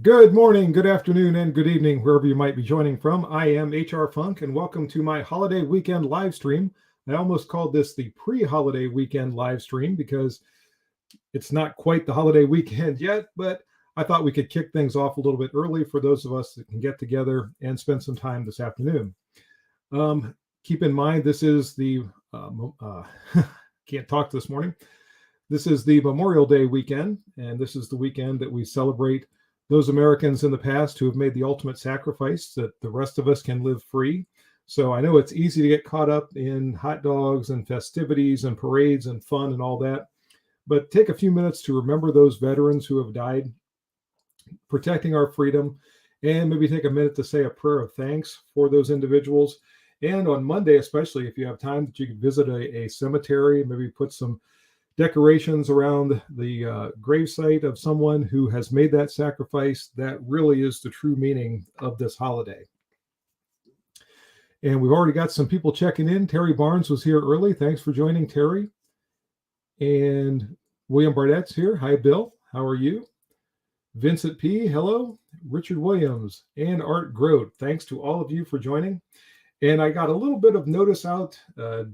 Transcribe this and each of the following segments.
Good morning, good afternoon, and good evening, wherever you might be joining from. I am HR Funk, and welcome to my holiday weekend live stream. I almost called this the pre-holiday weekend live stream because it's not quite the holiday weekend yet, but I thought we could kick things off a little bit early for those of us that can get together and spend some time this afternoon. Keep in mind, this is the can't talk this morning. This is the Memorial Day weekend, and this is the weekend that we celebrate those Americans in the past who have made the ultimate sacrifice that the rest of us can live free. So I know it's easy to get caught up in hot dogs and festivities and parades and fun and all that, but take a few minutes to remember those veterans who have died protecting our freedom, and maybe take a minute to say a prayer of thanks for those individuals. And on Monday, especially, if you have time, that you can visit a cemetery, maybe put some decorations around the gravesite of someone who has made that sacrifice. That really is the true meaning of this holiday. And we've already got some people checking in. Terry Barnes was here early. Thanks for joining, Terry. And William Barnett's here. Hi, Bill. How are you? Vincent P. Hello. Richard Williams and Art Grote. Thanks to all of you for joining. And I got a little bit of notice out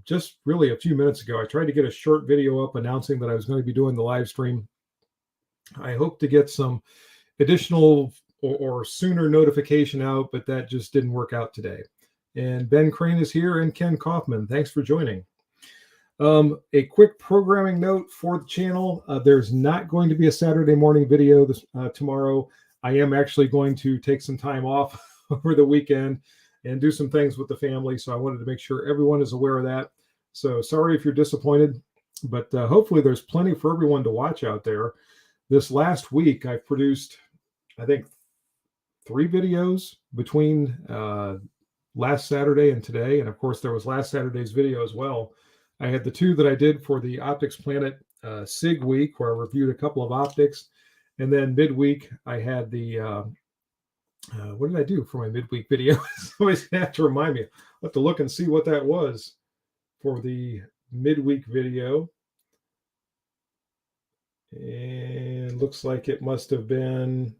just really a few minutes ago. I tried to get a short video up announcing that I was going to be doing the live stream. I hope to get some additional or sooner notification out, but that just didn't work out today. And Ben Crane is here and Ken Kaufman. Thanks for joining. A quick programming note for the channel. There's not going to be a Saturday morning video tomorrow. I am actually going to take some time off over the weekend and do some things with the family. So I wanted to make sure everyone is aware of that. So sorry if you're disappointed, but hopefully there's plenty for everyone to watch out there. This last week, I've produced, I think, 3 videos between last Saturday and today. And of course, there was last Saturday's video as well. I had the 2 that I did for the Optics Planet SIG week, where I reviewed a couple of optics. And then midweek, I had the what did I do for my midweek video? Somebody's gonna have to remind me. I'll have to look and see what that was for the midweek video. And looks like it must have been,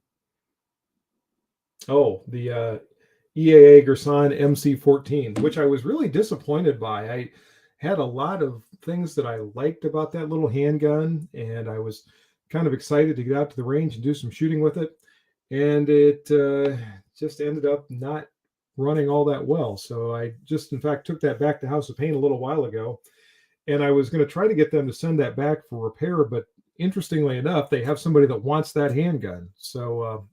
the EAA Gersan MC14, which I was really disappointed by. I had a lot of things that I liked about that little handgun, and I was kind of excited to get out to the range and do some shooting with it. And it just ended up not running all that well. So I just, in fact, took that back to House of Pain a little while ago. And I was going to try to get them to send that back for repair. But interestingly enough, they have somebody that wants that handgun. So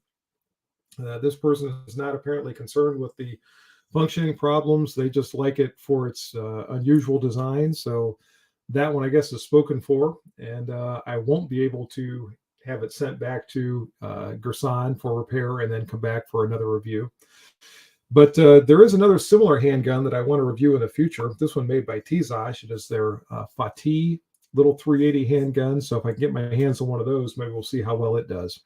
this person is not apparently concerned with the functioning problems. They just like it for its unusual design. So that one, I guess, is spoken for. And I won't be able to have it sent back to Gersan for repair and then come back for another review. But there is another similar handgun that I want to review in the future. This one made by Tizosh. It is their Fatih little 380 handgun. So if I can get my hands on one of those, maybe we'll see how well it does.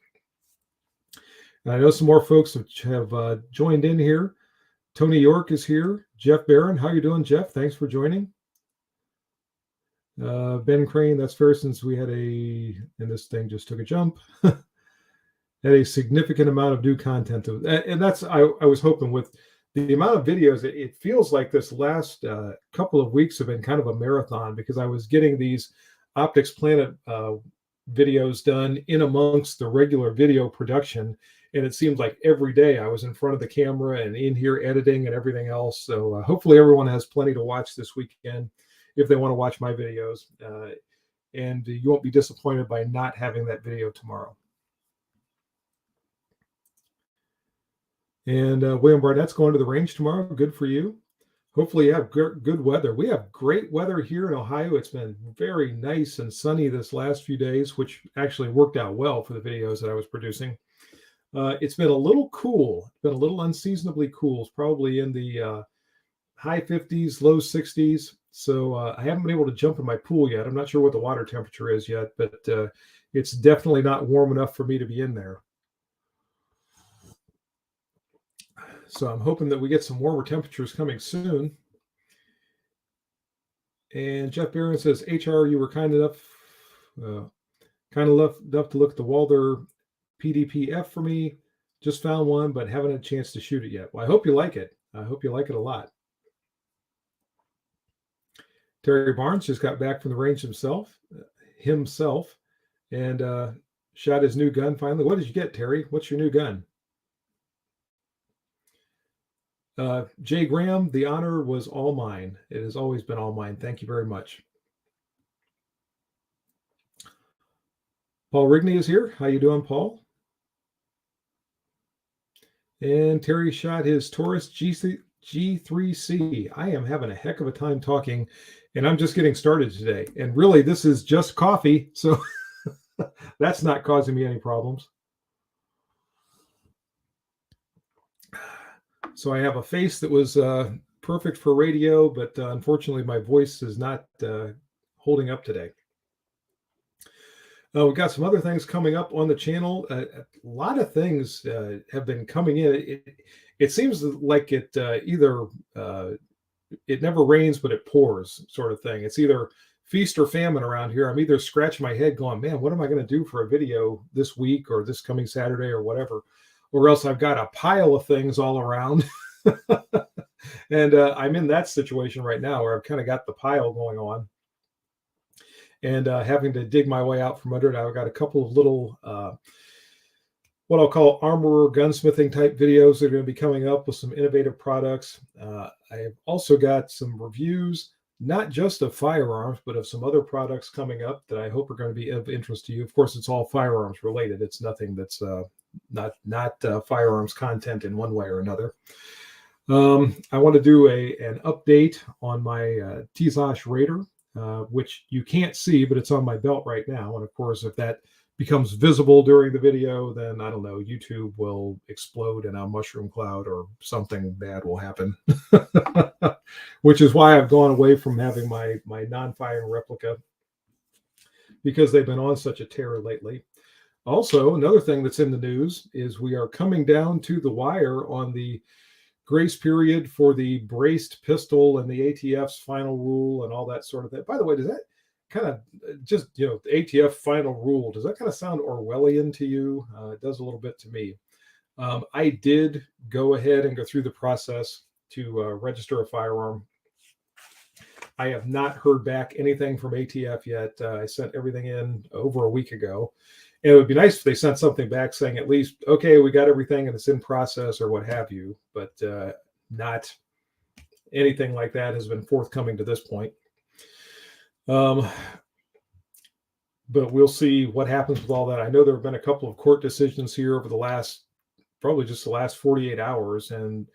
And I know some more folks have joined in here. Tony York is here. Jeff Barron, how you doing, Jeff? Thanks for joining. Ben Crane, that's fair since we had and this thing just took a jump, had a significant amount of new content. And that's, I was hoping with the amount of videos, it feels like this last couple of weeks have been kind of a marathon, because I was getting these Optics Planet videos done in amongst the regular video production. And it seemed like every day I was in front of the camera and in here editing and everything else. So hopefully everyone has plenty to watch this weekend if they want to watch my videos, and you won't be disappointed by not having that video tomorrow. And William Barnett's going to the range tomorrow. Good for you. Hopefully you have good weather. We have great weather here in Ohio. It's been very nice and sunny this last few days, which actually worked out well for the videos that I was producing. It's been a little cool. It's been a little unseasonably cool. It's probably in the high 50s, low 60s. So I haven't been able to jump in my pool yet. I'm not sure what the water temperature is yet, but it's definitely not warm enough for me to be in there. So I'm hoping that we get some warmer temperatures coming soon. And Jeff Barron says, HR, you were kind enough to look at the Walther PDP-F for me. Just found one, but haven't had a chance to shoot it yet. Well, I hope you like it. I hope you like it a lot. Terry Barnes just got back from the range himself, and shot his new gun finally. What did you get, Terry? What's your new gun? Jay Graham, the honor was all mine. It has always been all mine. Thank you very much. Paul Rigney is here. How you doing, Paul? And Terry shot his Taurus G3C. I am having a heck of a time talking, and I'm just getting started today. And really, this is just coffee, so that's not causing me any problems. So I have a face that was perfect for radio, but unfortunately, my voice is not holding up today. We've got some other things coming up on the channel. A lot of things have been coming in. It seems like it either it never rains, but it pours, sort of thing. It's either feast or famine around here. I'm either scratching my head going, man, what am I going to do for a video this week or this coming Saturday or whatever? Or else I've got a pile of things all around. And I'm in that situation right now where I've kind of got the pile going on. And having to dig my way out from under it. I've got a couple of little, what I'll call armorer gunsmithing type videos that are going to be coming up with some innovative products. I've also got some reviews, not just of firearms, but of some other products coming up that I hope are going to be of interest to you. Of course, it's all firearms related. It's nothing that's not firearms content in one way or another. I want to do an update on my Tizosh Raider. Which you can't see, but it's on my belt right now. And of course, if that becomes visible during the video, then I don't know, YouTube will explode in a mushroom cloud or something bad will happen. Which is why I've gone away from having my non-firing replica, because they've been on such a tear lately. Also, another thing that's in the news is we are coming down to the wire on the grace period for the braced pistol and the ATF's final rule and all that sort of thing. By the way, does that kind of just, the ATF final rule, does that kind of sound Orwellian to you? It does a little bit to me. I did go ahead and go through the process to register a firearm. I have not heard back anything from ATF yet. I sent everything in over a week ago. And it would be nice if they sent something back saying at least, okay, we got everything and it's in process or what have you, but not anything like that has been forthcoming to this point. But we'll see what happens with all that. I know there have been a couple of court decisions here over probably just the last 48 hours, and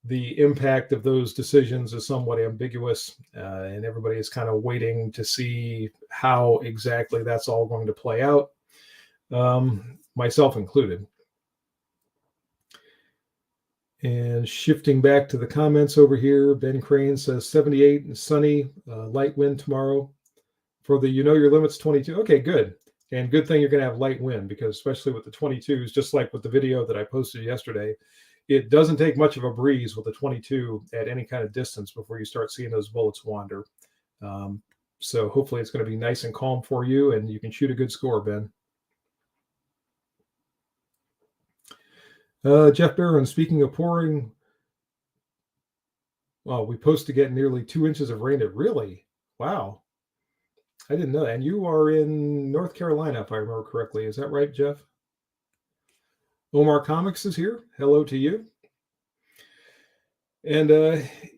the impact of those decisions is somewhat ambiguous, and everybody is kind of waiting to see how exactly that's all going to play out. Myself included. And shifting back to the comments over here, Ben Crane says 78 and sunny, light wind tomorrow for the your limits 22. Okay, good. And good thing you're going to have light wind, because especially with the 22s, just like with the video that I posted yesterday, it doesn't take much of a breeze with the 22 at any kind of distance before you start seeing those bullets wander. So hopefully it's going to be nice and calm for you and you can shoot a good score, Ben. Jeff Barron, speaking of pouring, well, we post to get nearly 2 inches of rain. Really? Wow. I didn't know that. And you are in North Carolina, if I remember correctly. Is that right, Jeff? Omar Comics is here. Hello to you. And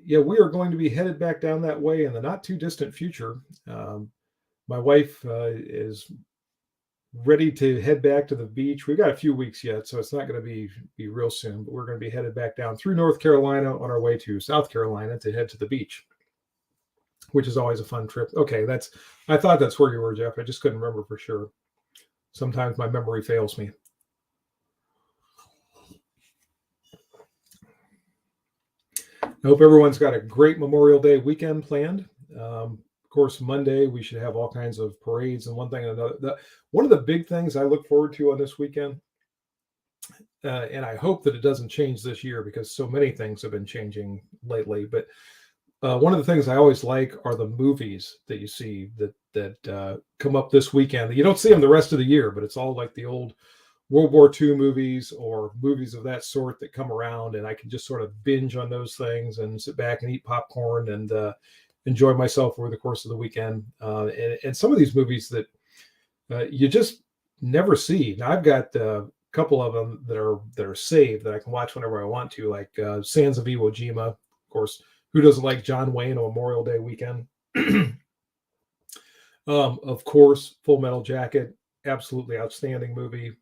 yeah, we are going to be headed back down that way in the not too distant future. My wife is ready to head back to the beach. We've got a few weeks yet, so it's not going to be real soon, but we're going to be headed back down through North Carolina on our way to South Carolina to head to the beach, which is always a fun trip. Okay, I thought that's where you were, Jeff. I just couldn't remember for sure. Sometimes my memory fails me. I hope everyone's got a great Memorial Day weekend planned. Of course, Monday, we should have all kinds of parades and one thing and another. One of the big things I look forward to on this weekend, and I hope that it doesn't change this year because so many things have been changing lately, but one of the things I always like are the movies that you see that come up this weekend. You don't see them the rest of the year, but it's all like the old World War II movies or movies of that sort that come around, and I can just sort of binge on those things and sit back and eat popcorn and enjoy myself over the course of the weekend. And some of these movies that you just never see. Now, I've got a couple of them that are saved that I can watch whenever I want to, like Sands of Iwo Jima. Of course, who doesn't like John Wayne on Memorial Day weekend? Of course, Full Metal Jacket, absolutely outstanding movie.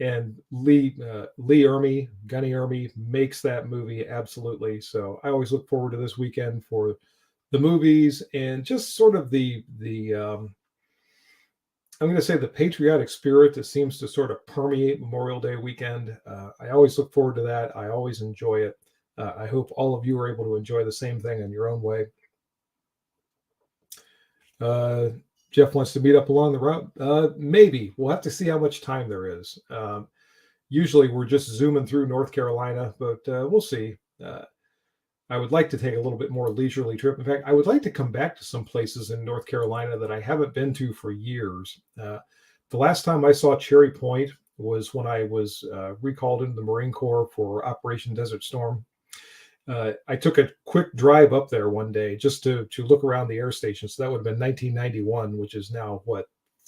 And Lee Ermey, Gunny Ermey makes that movie absolutely. So I always look forward to this weekend for the movies and just sort of the I'm going to say the patriotic spirit that seems to sort of permeate Memorial Day weekend. I always look forward to that. I always enjoy it. I hope all of you are able to enjoy the same thing in your own way. Jeff wants to meet up along the route. Maybe. We'll have to see how much time there is. Usually we're just zooming through North Carolina, but we'll see. I would like to take a little bit more leisurely trip. In fact, I would like to come back to some places in North Carolina that I haven't been to for years. The last time I saw Cherry Point was when I was recalled into the Marine Corps for Operation Desert Storm. I took a quick drive up there one day just to look around the air station. So that would have been 1991, which is now,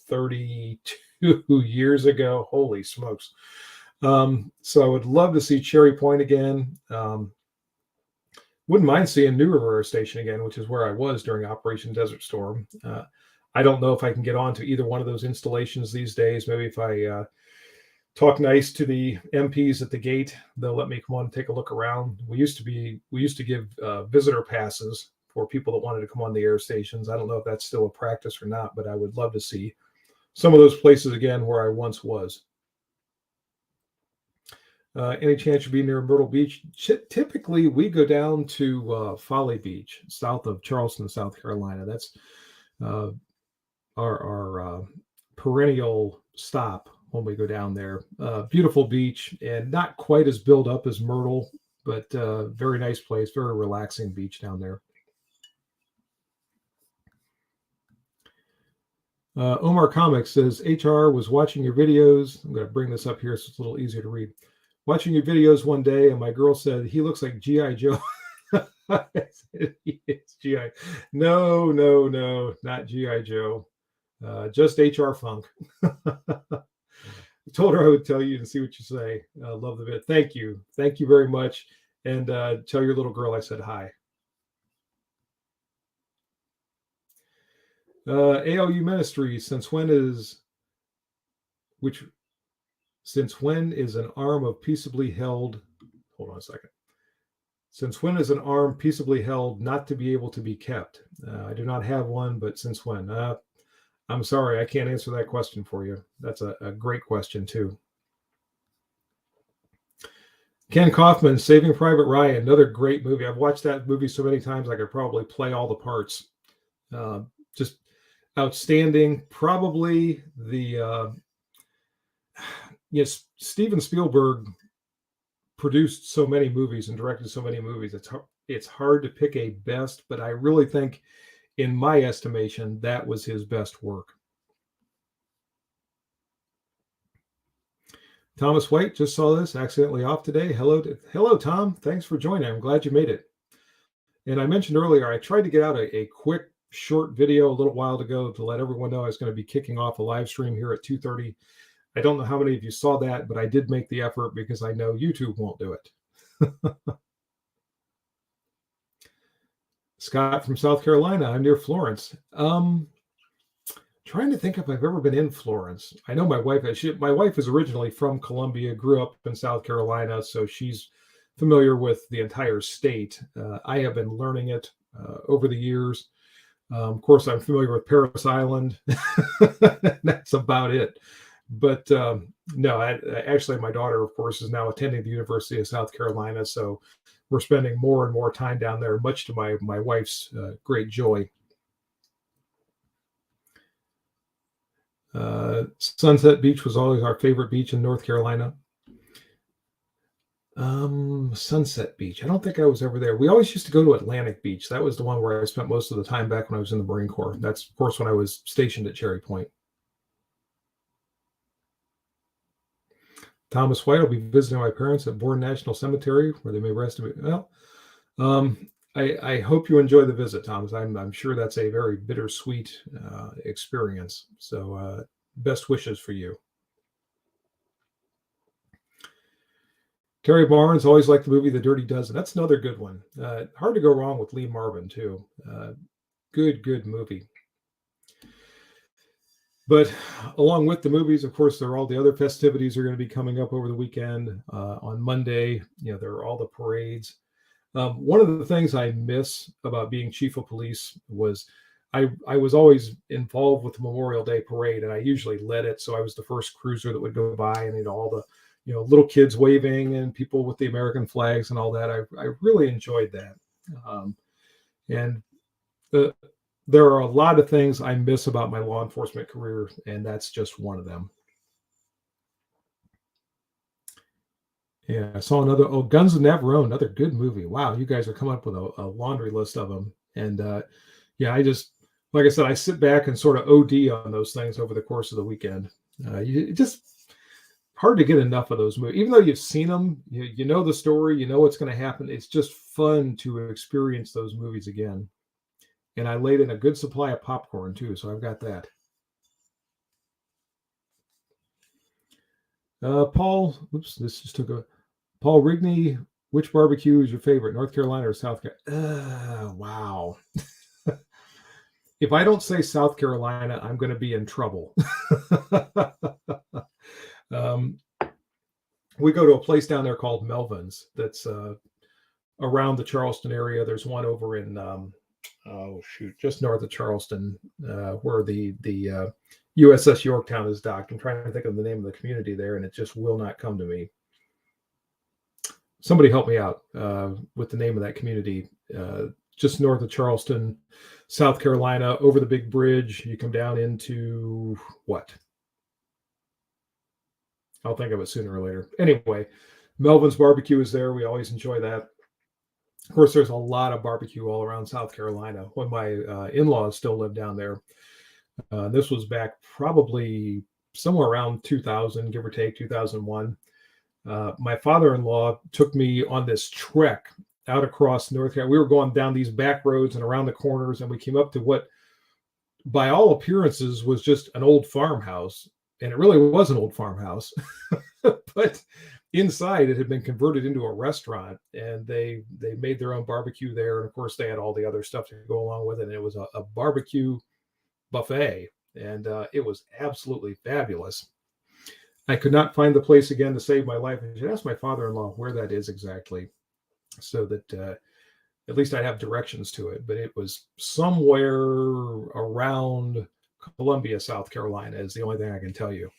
32 years ago? Holy smokes. So I would love to see Cherry Point again. Wouldn't mind seeing New River Air Station again, which is where I was during Operation Desert Storm. I don't know if I can get on to either one of those installations these days. Maybe if I talk nice to the MPs at the gate, they'll let me come on and take a look around. We used to give visitor passes for people that wanted to come on the air stations. I don't know if that's still a practice or not, but I would love to see some of those places again where I once was. Any chance you'd be near Myrtle Beach? Typically, we go down to Folly Beach, south of Charleston, South Carolina. That's our perennial stop when we go down there. Beautiful beach and not quite as built up as Myrtle, but very nice place, very relaxing beach down there. Omar Comics says, HR was watching your videos. I'm going to bring this up here so it's a little easier to read. Watching your videos one day, and my girl said, he looks like G.I. Joe. I said, it's G.I. No, not G.I. Joe. Just HR Funk. I told her I would tell you and see what you say. Love the vid. Thank you. Thank you very much. And tell your little girl I said hi. ALU Ministries, since when is an arm of peaceably held? Hold on a second. Since when is an arm peaceably held not to be able to be kept? I do not have one, but since when? I'm sorry, I can't answer that question for you. That's a great question, too. Ken Kaufman, Saving Private Ryan, another great movie. I've watched that movie so many times I could probably play all the parts. Just outstanding. Probably the yes, Steven Spielberg produced so many movies and directed so many movies. It's hard to pick a best, but I really think, in my estimation, that was his best work. Thomas White, just saw this, accidentally off today. Hello, Tom. Thanks for joining. I'm glad you made it. And I mentioned earlier, I tried to get out a quick, short video a little while ago to let everyone know I was going to be kicking off a live stream here at 2:30. I don't know how many of you saw that, but I did make the effort because I know YouTube won't do it. Scott from South Carolina. I'm near Florence. Trying to think if I've ever been in Florence. I know my wife is originally from Columbia, grew up in South Carolina, so she's familiar with the entire state. I have been learning it over the years. Of course, I'm familiar with Parris Island. That's about it. But no, actually, my daughter, of course, is now attending the University of South Carolina, so we're spending more and more time down there, much to my wife's great joy. Sunset Beach was always our favorite beach in North Carolina. Sunset Beach. I don't think I was ever there. We always used to go to Atlantic Beach. That was the one where I spent most of the time back when I was in the Marine Corps. That's, of course, when I was stationed at Cherry Point. Thomas White will be visiting my parents at Bourne National Cemetery, where they may rest. Well, I hope you enjoy the visit, Thomas. I'm sure that's a very bittersweet experience. So best wishes for you. Terry Barnes, always liked the movie The Dirty Dozen. That's another good one. Hard to go wrong with Lee Marvin, too. Good movie. But along with the movies, of course, there are all the other festivities are going to be coming up over the weekend. On Monday, there are all the parades. One of the things I miss about being chief of police was I was always involved with the Memorial Day parade, and I usually led it. So I was the first cruiser that would go by, and all the little kids waving and people with the American flags and all that. I really enjoyed that. And there are a lot of things I miss about my law enforcement career, and that's just one of them. Yeah, I saw another, Guns of Navarone, another good movie. Wow, you guys are coming up with a laundry list of them. And yeah, I just, like I said, I sit back and sort of OD on those things over the course of the weekend. Just hard to get enough of those movies. Even though you've seen them, you know the story, you know what's going to happen. It's just fun to experience those movies again. And I laid in a good supply of popcorn too, so I've got that. Paul, this just took a Paul Rigney. Which barbecue is your favorite, North Carolina or South Carolina? Wow. If I don't say South Carolina, I'm going to be in trouble. We go to a place down there called Melvin's that's around the Charleston area. There's one over in just north of Charleston, where the USS Yorktown is docked. I'm trying to think of the name of the community there, and it just will not come to me. Somebody help me out with the name of that community. Just north of Charleston, South Carolina, over the big bridge. You come down into what? I'll think of it sooner or later. Anyway, Melvin's Barbecue is there. We always enjoy that. Of course, there's a lot of barbecue all around South Carolina. When my in-laws still lived down there, this was back probably somewhere around 2000, give or take, 2001. My father-in-law took me on this trek out across North Carolina. We were going down these back roads and around the corners, and we came up to what, by all appearances, was just an old farmhouse. And it really was an old farmhouse. But inside, it had been converted into a restaurant, and they made their own barbecue there. And of course, they had all the other stuff to go along with it. And it was a barbecue buffet, and it was absolutely fabulous. I could not find the place again to save my life. I should ask my father-in-law where that is exactly, so that at least I'd have directions to it. But it was somewhere around Columbia, South Carolina, is the only thing I can tell you.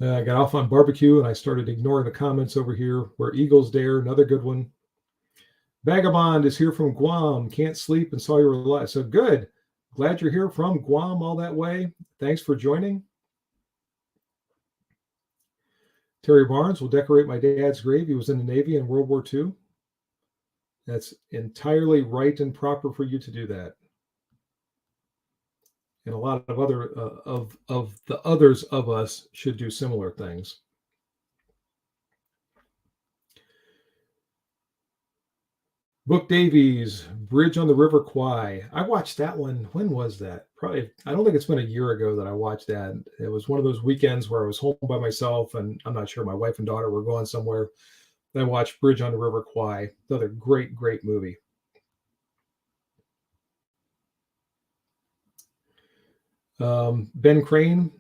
I got off on barbecue, and I started ignoring the comments over here. Where Eagles Dare, another good one. Vagabond is here from Guam. Can't sleep and saw you were live. So good. Glad you're here from Guam all that way. Thanks for joining. Terry Barnes will decorate my dad's grave. He was in the Navy in World War II. That's entirely right and proper for you to do that. And a lot of other of the others of us should do similar things. Book Davies, Bridge on the River Kwai. I watched that one. When was that? Probably, I don't think it's been a year ago that I watched that. It was one of those weekends where I was home by myself, and I'm not sure, my wife and daughter were going somewhere. I watched Bridge on the River Kwai. Another great movie. Ben Crane,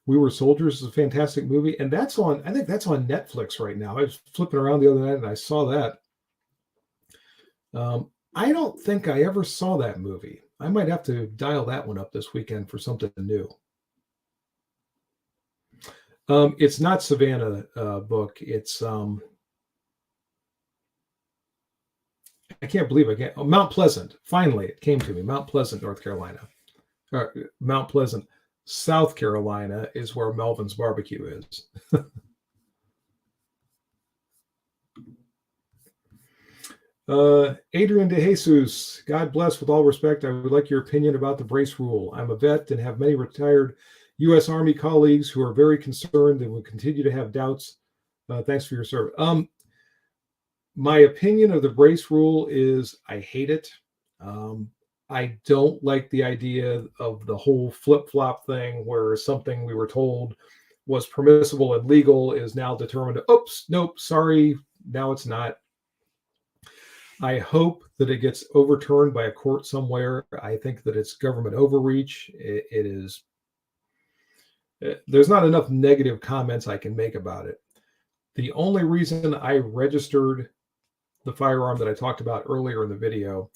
We Were Soldiers, is a fantastic movie, and that's on, I think that's on Netflix right now. I was flipping around the other night and I saw that. I don't think I ever saw that movie. I might have to dial that one up this weekend for something new. It's not Savannah book. It's I can't believe I can't. Mount Pleasant. Finally, it came to me. Mount Pleasant, North Carolina. Mount Pleasant, South Carolina is where Melvin's Barbecue is. Adrian De Jesus, God bless. With all respect, I would like your opinion about the brace rule. I'm a vet and have many retired U.S. Army colleagues who are very concerned and will continue to have doubts. Thanks for your service. My opinion of the brace rule is I hate it. I don't like the idea of the whole flip-flop thing where something we were told was permissible and legal is now determined, oops, nope, sorry, now it's not. I hope that it gets overturned by a court somewhere. I think that it's government overreach. It is. There's not enough negative comments I can make about it. The only reason I registered the firearm that I talked about earlier in the video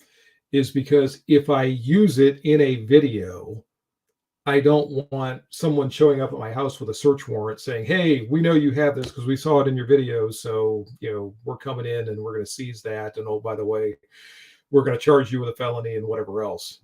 is because if I use it in a video, I don't want someone showing up at my house with a search warrant saying, hey, we know you have this because we saw it in your videos. So, we're coming in and we're going to seize that. And oh, by the way, we're going to charge you with a felony and whatever else.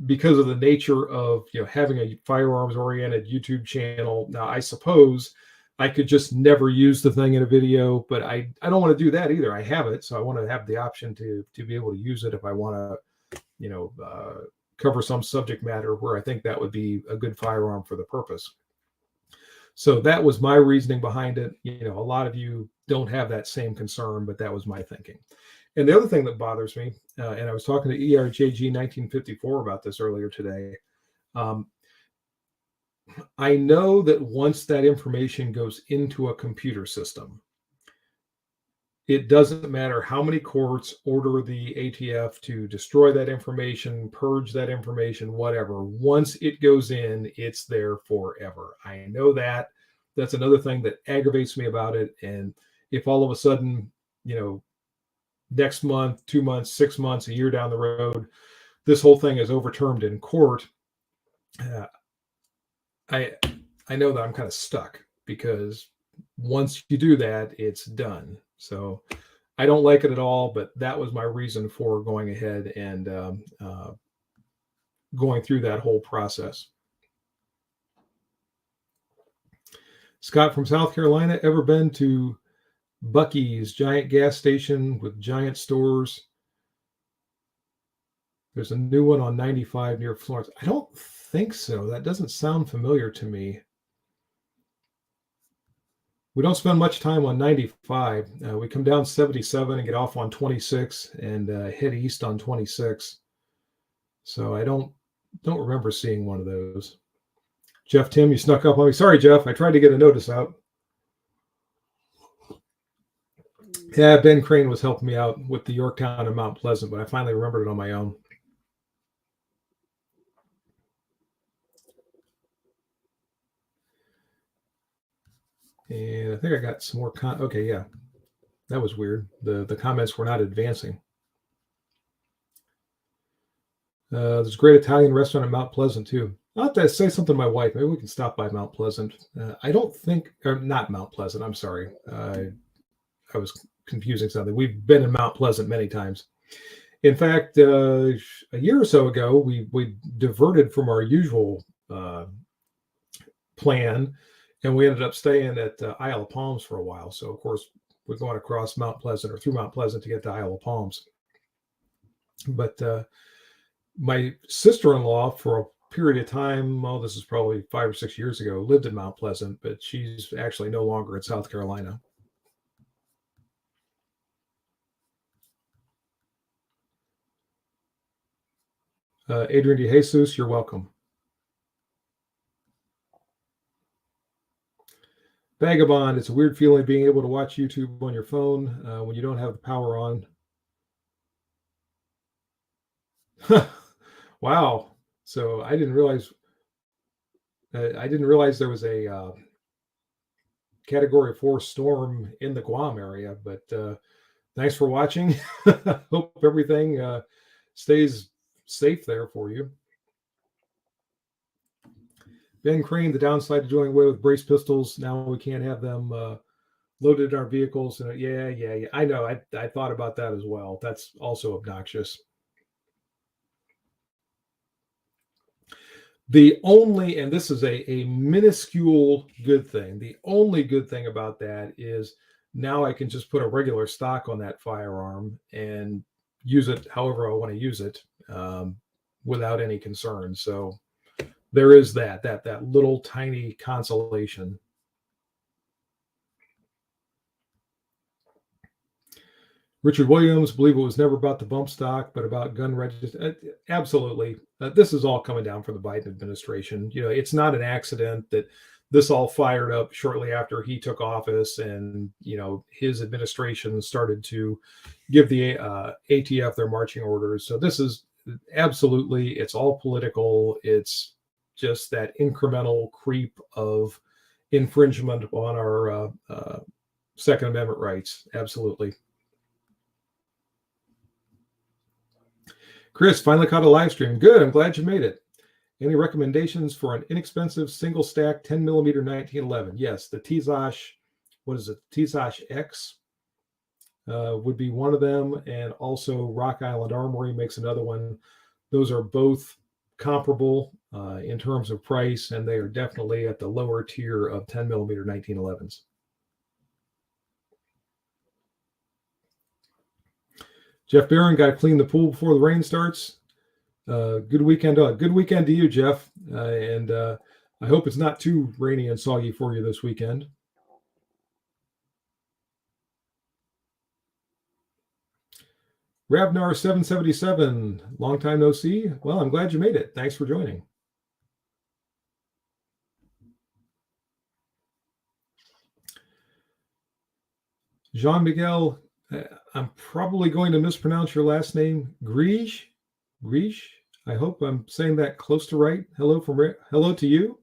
Because of the nature of, having a firearms oriented YouTube channel. Now, I suppose I could just never use the thing in a video, but I don't want to do that either. I have it. So I want to have the option to be able to use it if I want to, cover some subject matter where I think that would be a good firearm for the purpose. So that was my reasoning behind it. A lot of you don't have that same concern, but that was my thinking. And the other thing that bothers me, and I was talking to ERJG 1954 about this earlier today. I know that once that information goes into a computer system, it doesn't matter how many courts order the ATF to destroy that information, purge that information, whatever. Once it goes in, it's there forever. I know that. That's another thing that aggravates me about it. And if all of a sudden, next month, 2 months, 6 months, a year down the road, this whole thing is overturned in court, I know that I'm kind of stuck because once you do that, it's done. So I don't like it at all, but that was my reason for going ahead and going through that whole process. Scott from South Carolina, ever been to Buc-ee's, giant gas station with giant stores? There's a new one on 95 near Florence. I don't think so. That doesn't sound familiar to me. We don't spend much time on 95. We come down 77 and get off on 26 and head east on 26. So I don't remember seeing one of those. Jeff Tim, you snuck up on me. Sorry, Jeff. I tried to get a notice out. Yeah, Ben Crane was helping me out with the Yorktown and Mount Pleasant, but I finally remembered it on my own. And I think I got some more. Okay, yeah. That was weird. The comments were not advancing. There's a great Italian restaurant in Mount Pleasant, too. I'll have to say something to my wife. Maybe we can stop by Mount Pleasant. I don't think, or not Mount Pleasant. I'm sorry. I was confusing something. We've been in Mount Pleasant many times. In fact, a year or so ago, we diverted from our usual plan, and we ended up staying at Isle of Palms for a while. So, of course, we're going across Mount Pleasant or through Mount Pleasant to get to Isle of Palms. But my sister-in-law, for a period of time, this is probably 5 or 6 years ago, lived in Mount Pleasant, but she's actually no longer in South Carolina. Adrian De Jesus, you're welcome. Vagabond, it's a weird feeling being able to watch YouTube on your phone when you don't have the power on. Wow. So I didn't realize there was a Category 4 storm in the Guam area, but thanks for watching. Hope everything stays safe there for you. Ben Crane, the downside of doing away with brace pistols, now we can't have them loaded in our vehicles. And yeah. I know. I thought about that as well. That's also obnoxious. The only, and this is a minuscule good thing, the only good thing about that is now I can just put a regular stock on that firearm and use it however I want to use it, without any concern. So there is that little tiny consolation. Richard Williams, believe it was never about the bump stock, but about gun registration. Absolutely. This is all coming down from the Biden administration. It's not an accident that this all fired up shortly after he took office, and his administration started to give the ATF their marching orders. So this is absolutely, it's all political. It's just that incremental creep of infringement on our Second Amendment rights. Absolutely. Chris, finally caught a live stream. Good. I'm glad you made it. Any recommendations for an inexpensive single stack 10 millimeter 1911? Yes, the Tizosh, what is it? Tizosh X would be one of them. And also Rock Island Armory makes another one. Those are both comparable in terms of price, and they are definitely at the lower tier of 10 millimeter 1911s. Jeff Barron, got to clean the pool before the rain starts. Good weekend. Good weekend to you, Jeff. And I hope it's not too rainy and soggy for you this weekend. Ravnar 777, long time no see. Well, I'm glad you made it. Thanks for joining. Jean Miguel, I'm probably going to mispronounce your last name. Grige. I hope I'm saying that close to right. Hello to you.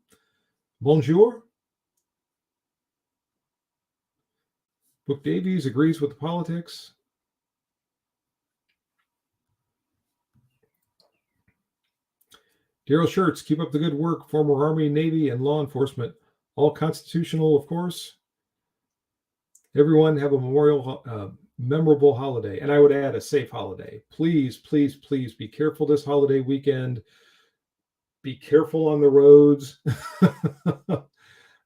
Bonjour. Book Davies agrees with the politics. Daryl Schertz, keep up the good work. Former Army, Navy, and law enforcement. All constitutional, of course. Everyone have a memorable holiday. And I would add a safe holiday. Please, please, please be careful this holiday weekend. Be careful on the roads.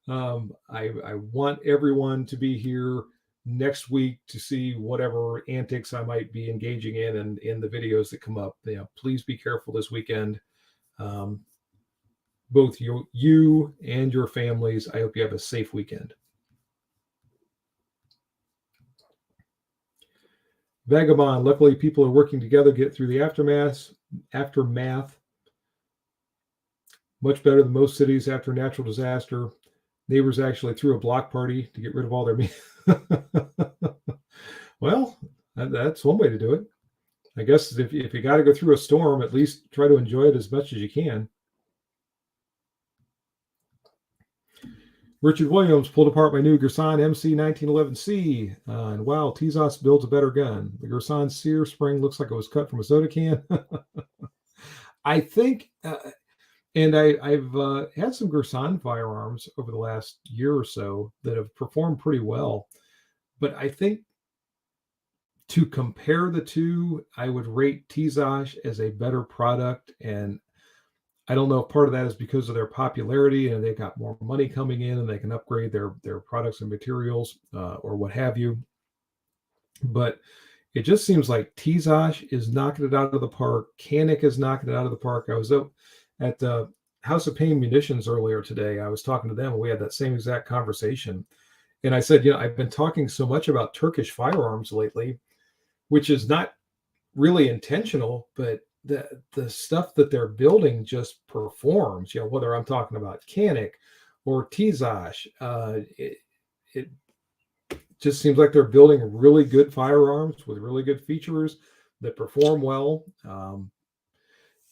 I want everyone to be here next week to see whatever antics I might be engaging in and in the videos that come up. Please be careful this weekend. Both you and your families. I hope you have a safe weekend. Vagabond, luckily people are working together to get through the aftermath. Much better than most cities after a natural disaster. Neighbors actually threw a block party to get rid of all their meat. Well, that's one way to do it. I guess if you got to go through a storm, at least try to enjoy it as much as you can. Richard Williams, pulled apart my new Gerson MC 1911C. And wow, Tizos builds a better gun. The Gerson sear spring looks like it was cut from a soda can. I think, and I've had some Gerson firearms over the last year or so that have performed pretty well. But I think to compare the two, I would rate Tizos as a better product. And I don't know if part of that is because of their popularity and they've got more money coming in and they can upgrade their products and materials or what have you. But it just seems like Tizos is knocking it out of the park. Canik is knocking it out of the park. I was up at the House of Pain Munitions earlier today. I was talking to them and we had that same exact conversation. And I said, I've been talking so much about Turkish firearms lately, which is not really intentional, but the stuff that they're building just performs, whether I'm talking about Canik or Tizos, it just seems like they're building really good firearms with really good features that perform well.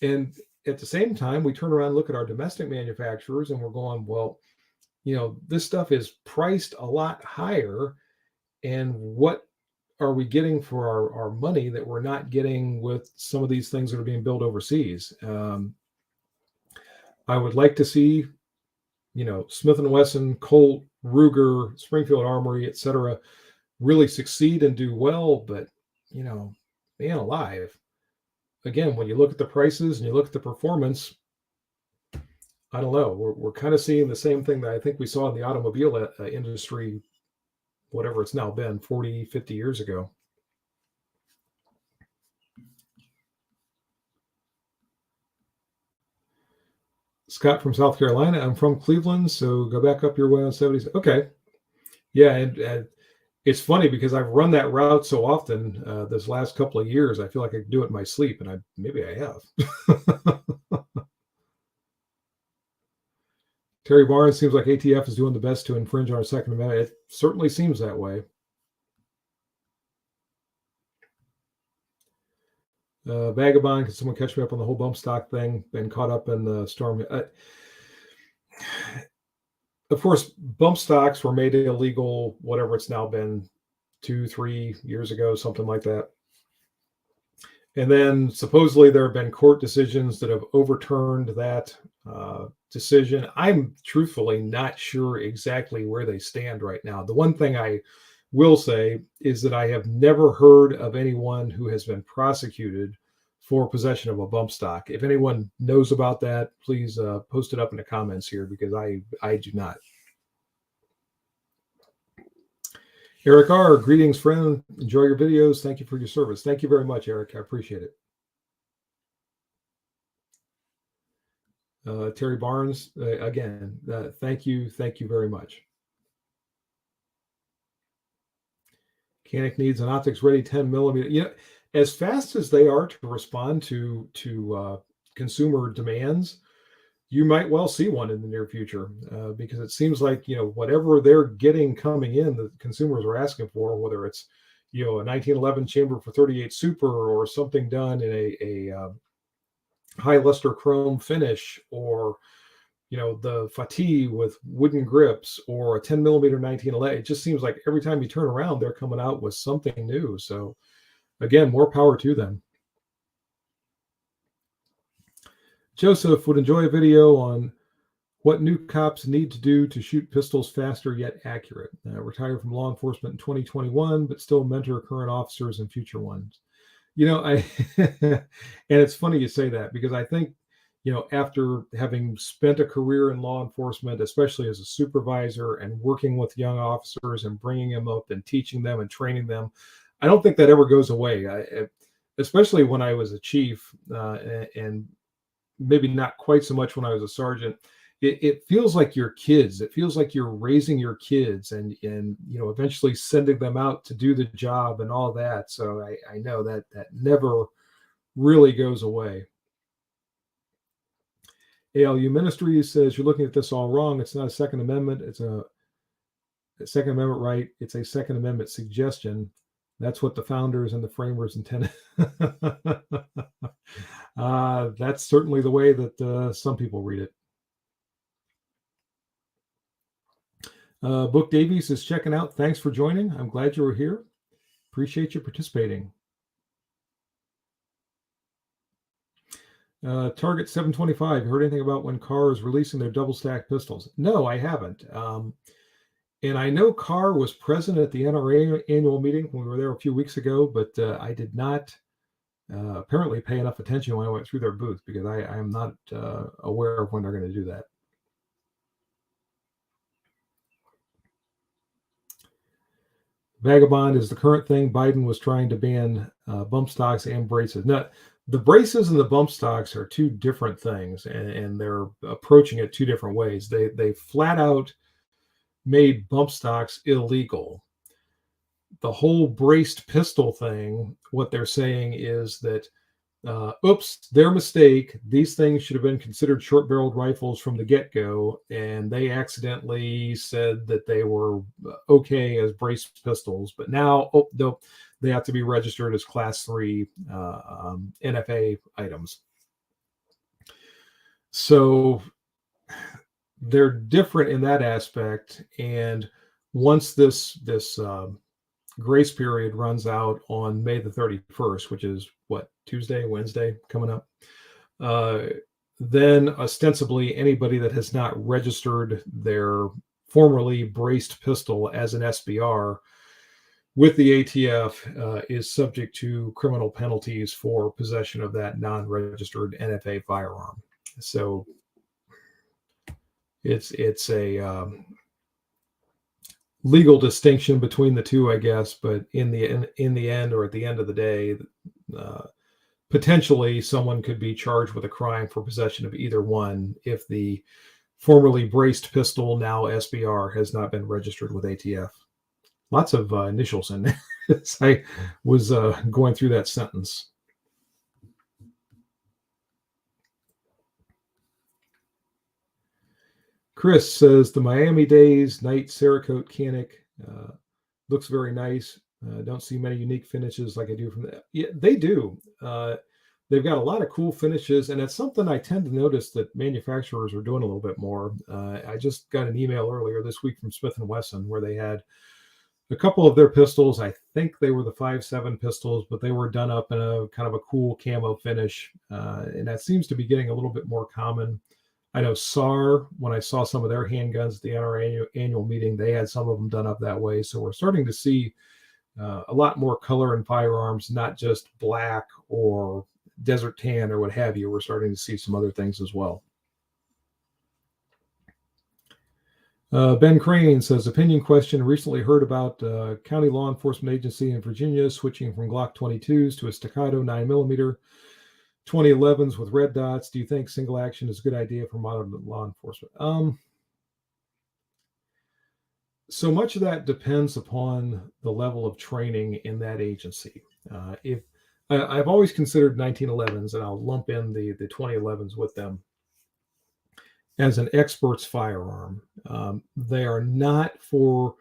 And at the same time, we turn around and look at our domestic manufacturers and we're going, well, this stuff is priced a lot higher. And what are we getting for our money that we're not getting with some of these things that are being built overseas? I would like to see, Smith & Wesson, Colt, Ruger, Springfield Armory, etc., really succeed and do well. But, man alive. Again, when you look at the prices and you look at the performance, I don't know. We're kind of seeing the same thing that I think we saw in the automobile industry whatever it's now been, 40, 50 years ago. Scott from South Carolina. I'm from Cleveland, so go back up your way on 70s. Okay. Yeah, and it's funny because I've run that route so often this last couple of years. I feel like I do it in my sleep, and maybe I have. Terry Barnes seems like ATF is doing the best to infringe on our Second Amendment. It certainly seems that way. Vagabond, can someone catch me up on the whole bump stock thing? Been caught up in the storm. Of course, bump stocks were made illegal, whatever it's now been, 2-3 years ago, something like that. And then supposedly there have been court decisions that have overturned that decision. I'm truthfully not sure exactly where they stand right now. The one thing I will say is that I have never heard of anyone who has been prosecuted for possession of a bump stock. If anyone knows about that, please post it up in the comments here, because I do not. Eric R., greetings, friend. Enjoy your videos. Thank you for your service. Thank you very much, Eric. I appreciate it. Terry Barnes, again, thank you very much. Canic needs an optics ready 10 millimeter. You know, as fast as they are to respond to consumer demands, you might well see one in the near future, because it seems like, whatever they're getting coming in, the consumers are asking for, whether it's, a 1911 chamber for 38 super, or something done in a high luster chrome finish, or the Fatih with wooden grips, or a 10 millimeter 1911. It just seems like every time you turn around, they're coming out with something new. So again, more power to them. Joseph would enjoy a video on what new cops need to do to shoot pistols faster yet accurate. Retired from law enforcement in 2021, but still mentor current officers and future ones. And it's funny you say that, because I think, after having spent a career in law enforcement, especially as a supervisor, and working with young officers and bringing them up and teaching them and training them, I don't think that ever goes away. Especially when I was a chief, and maybe not quite so much when I was a sergeant. It feels like your kids. It feels like you're raising your kids, and eventually sending them out to do the job and all that. So I know that never really goes away. ALU Ministries says you're looking at this all wrong. It's not a Second Amendment. It's a Second Amendment right. It's a Second Amendment suggestion. That's what the founders and the framers intended. That's certainly the way that some people read it. Book Davies is checking out. Thanks for joining. I'm glad you were here. Appreciate you participating. Target 725. You heard anything about when Carr is releasing their double stack pistols? No, I haven't. And I know Carr was present at the NRA annual meeting when we were there a few weeks ago, but I did not apparently pay enough attention when I went through their booth, because I am not aware of when they're going to do that. Vagabond is the current thing. Biden was trying to ban bump stocks and braces. Now, the braces and the bump stocks are two different things, and they're approaching it two different ways. They flat out made bump stocks illegal. The whole braced pistol thing, what they're saying is that, oops, their mistake. These things should have been considered short-barreled rifles from the get-go, and they accidentally said that they were okay as braced pistols. But now, they have to be registered as Class 3 NFA items. So they're different in that aspect. And once this grace period runs out on May the 31st, which is Wednesday coming up, then ostensibly anybody that has not registered their formerly braced pistol as an SBR with the ATF is subject to criminal penalties for possession of that non-registered NFA firearm. So it's a legal distinction between the two, I guess. But in the end, or at the end of the day, potentially someone could be charged with a crime for possession of either one if the formerly braced pistol, now SBR, has not been registered with ATF. Lots of initials in there as I was going through that sentence. Chris says the Miami Days Night Cerakote Canic looks very nice. Don't see many unique finishes like I do from that. Yeah, they do. They've got a lot of cool finishes, and it's something I tend to notice that manufacturers are doing a little bit more. I just got an email earlier this week from Smith & Wesson where they had a couple of their pistols. I think they were the 5.7 pistols, but they were done up in a kind of a cool camo finish, and that seems to be getting a little bit more common. I know SAR, when I saw some of their handguns at the NRA annual meeting, they had some of them done up that way. So we're starting to see a lot more color in firearms, not just black or desert tan or what have you. We're starting to see some other things as well. Ben Crane says, opinion question. Recently heard about county law enforcement agency in Virginia switching from Glock 22s to a staccato 9mm 2011s with red dots. Do you think single action is a good idea for modern law enforcement? So much of that depends upon the level of training in that agency. If I've always considered 1911s, and I'll lump in the 2011s with them, as an expert's firearm. They are not for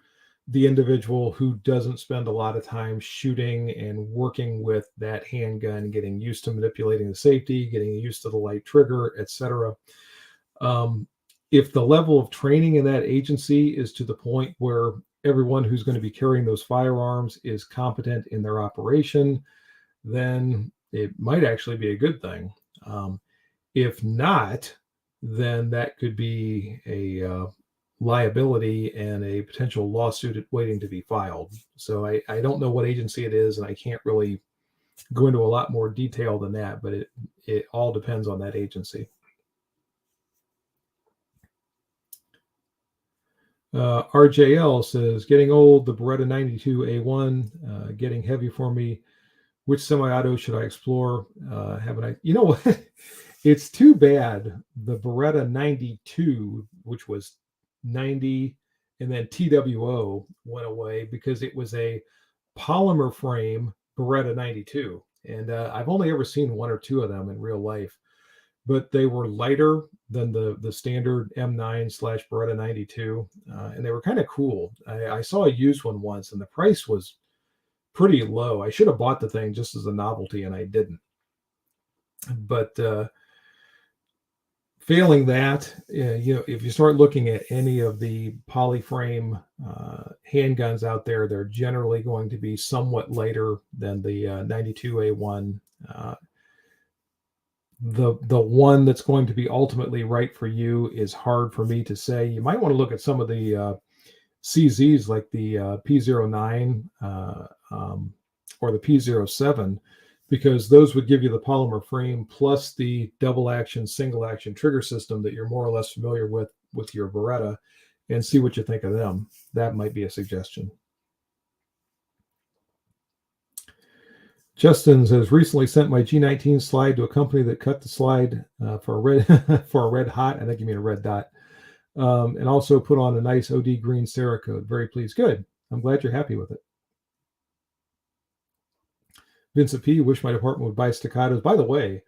the individual who doesn't spend a lot of time shooting and working with that handgun, getting used to manipulating the safety, getting used to the light trigger, etc. If the level of training in that agency is to the point where everyone who's going to be carrying those firearms is competent in their operation, then it might actually be a good thing. If not, then that could be a liability and a potential lawsuit waiting to be filed. So I don't know what agency it is, and I can't really go into a lot more detail than that, but it all depends on that agency. RJL says, getting old, the Beretta 92A1, getting heavy for me. Which semi-auto should I explore? You know what? It's too bad the Beretta 92, which was 90, and then TWO went away because it was a polymer frame Beretta 92. And I've only ever seen one or two of them in real life, but they were lighter than the standard M9 / Beretta 92. And they were kind of cool. I saw a used one once, and the price was pretty low. I should have bought the thing just as a novelty, and I didn't. But failing that, if you start looking at any of the polyframe handguns out there, they're generally going to be somewhat lighter than the 92A1. The one that's going to be ultimately right for you is hard for me to say. You might want to look at some of the CZs like the P09 or the P07, because those would give you the polymer frame plus the double action, single action trigger system that you're more or less familiar with your Beretta, and see what you think of them. That might be a suggestion. Justin has recently sent my G19 slide to a company that cut the slide for a red hot. I think you mean a red dot. And also put on a nice OD green Cerakote. Very pleased. Good. I'm glad you're happy with it. Vincent P. Wish my department would buy staccatos. By the way,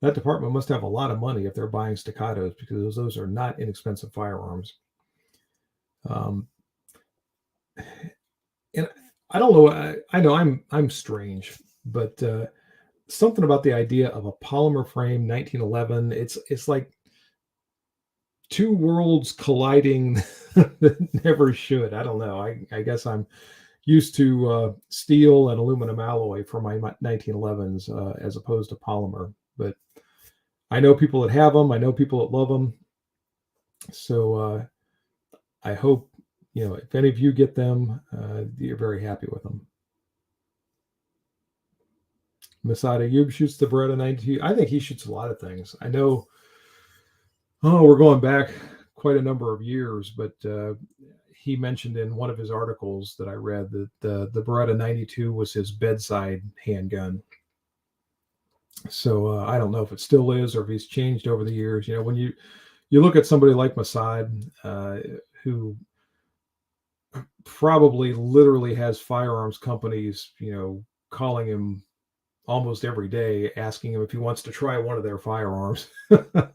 that department must have a lot of money if they're buying staccatos, because those are not inexpensive firearms. And I don't know. I know I'm strange, but something about the idea of a polymer frame 1911. It's like two worlds colliding that never should. I don't know. I guess I'm used to steel and aluminum alloy for my 1911s as opposed to polymer. But I know people that have them. I know people that love them. So I hope, if any of you get them, you're very happy with them. Masada Yub shoots the Beretta 92. I think he shoots a lot of things. I know, we're going back quite a number of years, but he mentioned in one of his articles that I read that the Beretta 92 was his bedside handgun. So I don't know if it still is or if he's changed over the years. When you look at somebody like Mossad, who probably literally has firearms companies, calling him almost every day, asking him if he wants to try one of their firearms. I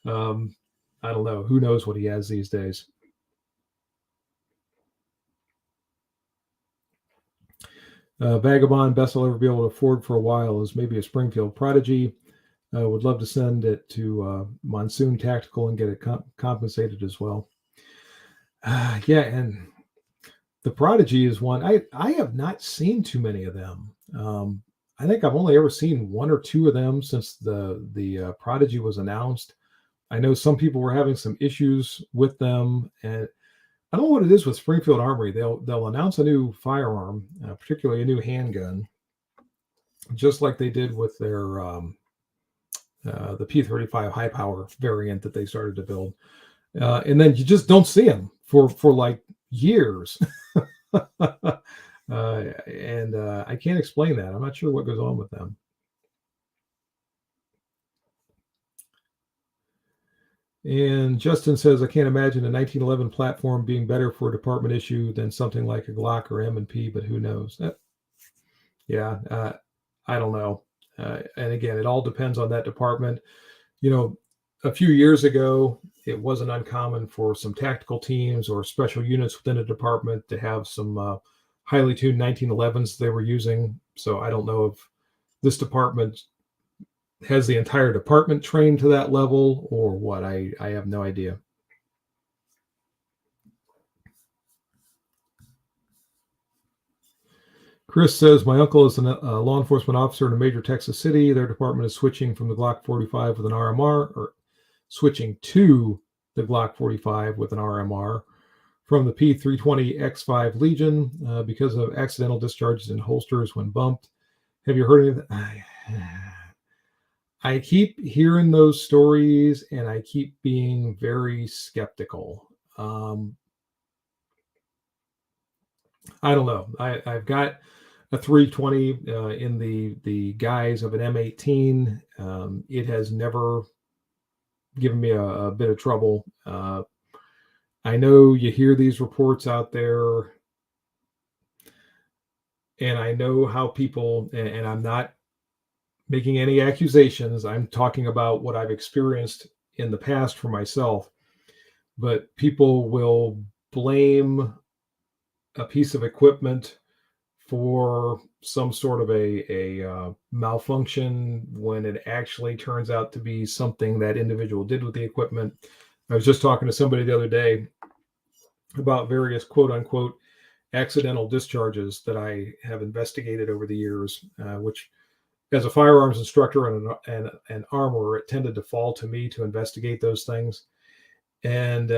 don't know. Who knows what he has these days? Vagabond, best I'll ever be able to afford for a while is maybe a Springfield Prodigy. Would love to send it to Monsoon Tactical and get it compensated as well. Yeah, and the Prodigy is one. I have not seen too many of them. I think I've only ever seen one or two of them since the Prodigy was announced. I know some people were having some issues with them, and I don't know what it is with Springfield Armory. They'll announce a new firearm, particularly a new handgun, just like they did with their the P35 high power variant that they started to build, and then you just don't see them for like years. And I can't explain that. I'm not sure what goes on with them. And Justin says, I can't imagine a 1911 platform being better for a department issue than something like a Glock or M&P, but who knows? Yeah, I don't know. And again, it all depends on that department. A few years ago, it wasn't uncommon for some tactical teams or special units within a department to have some highly tuned 1911s they were using. So I don't know if this department has the entire department trained to that level or what. I have no idea. Chris says, my uncle is a law enforcement officer in a major Texas city. Their department is switching from the Glock 45 with an RMR, or switching to the Glock 45 with an RMR from the P320 X5 Legion because of accidental discharges in holsters when bumped. Have you heard of that? I keep hearing those stories and I keep being very skeptical. I don't know. I've got a 320 in the guise of an M18. It has never given me a bit of trouble. I know you hear these reports out there, and I know how people, and I'm not making any accusations. I'm talking about what I've experienced in the past for myself. But people will blame a piece of equipment for some sort of a malfunction when it actually turns out to be something that individual did with the equipment. I was just talking to somebody the other day about various quote unquote accidental discharges that I have investigated over the years, which as a firearms instructor and an armorer, it tended to fall to me to investigate those things. And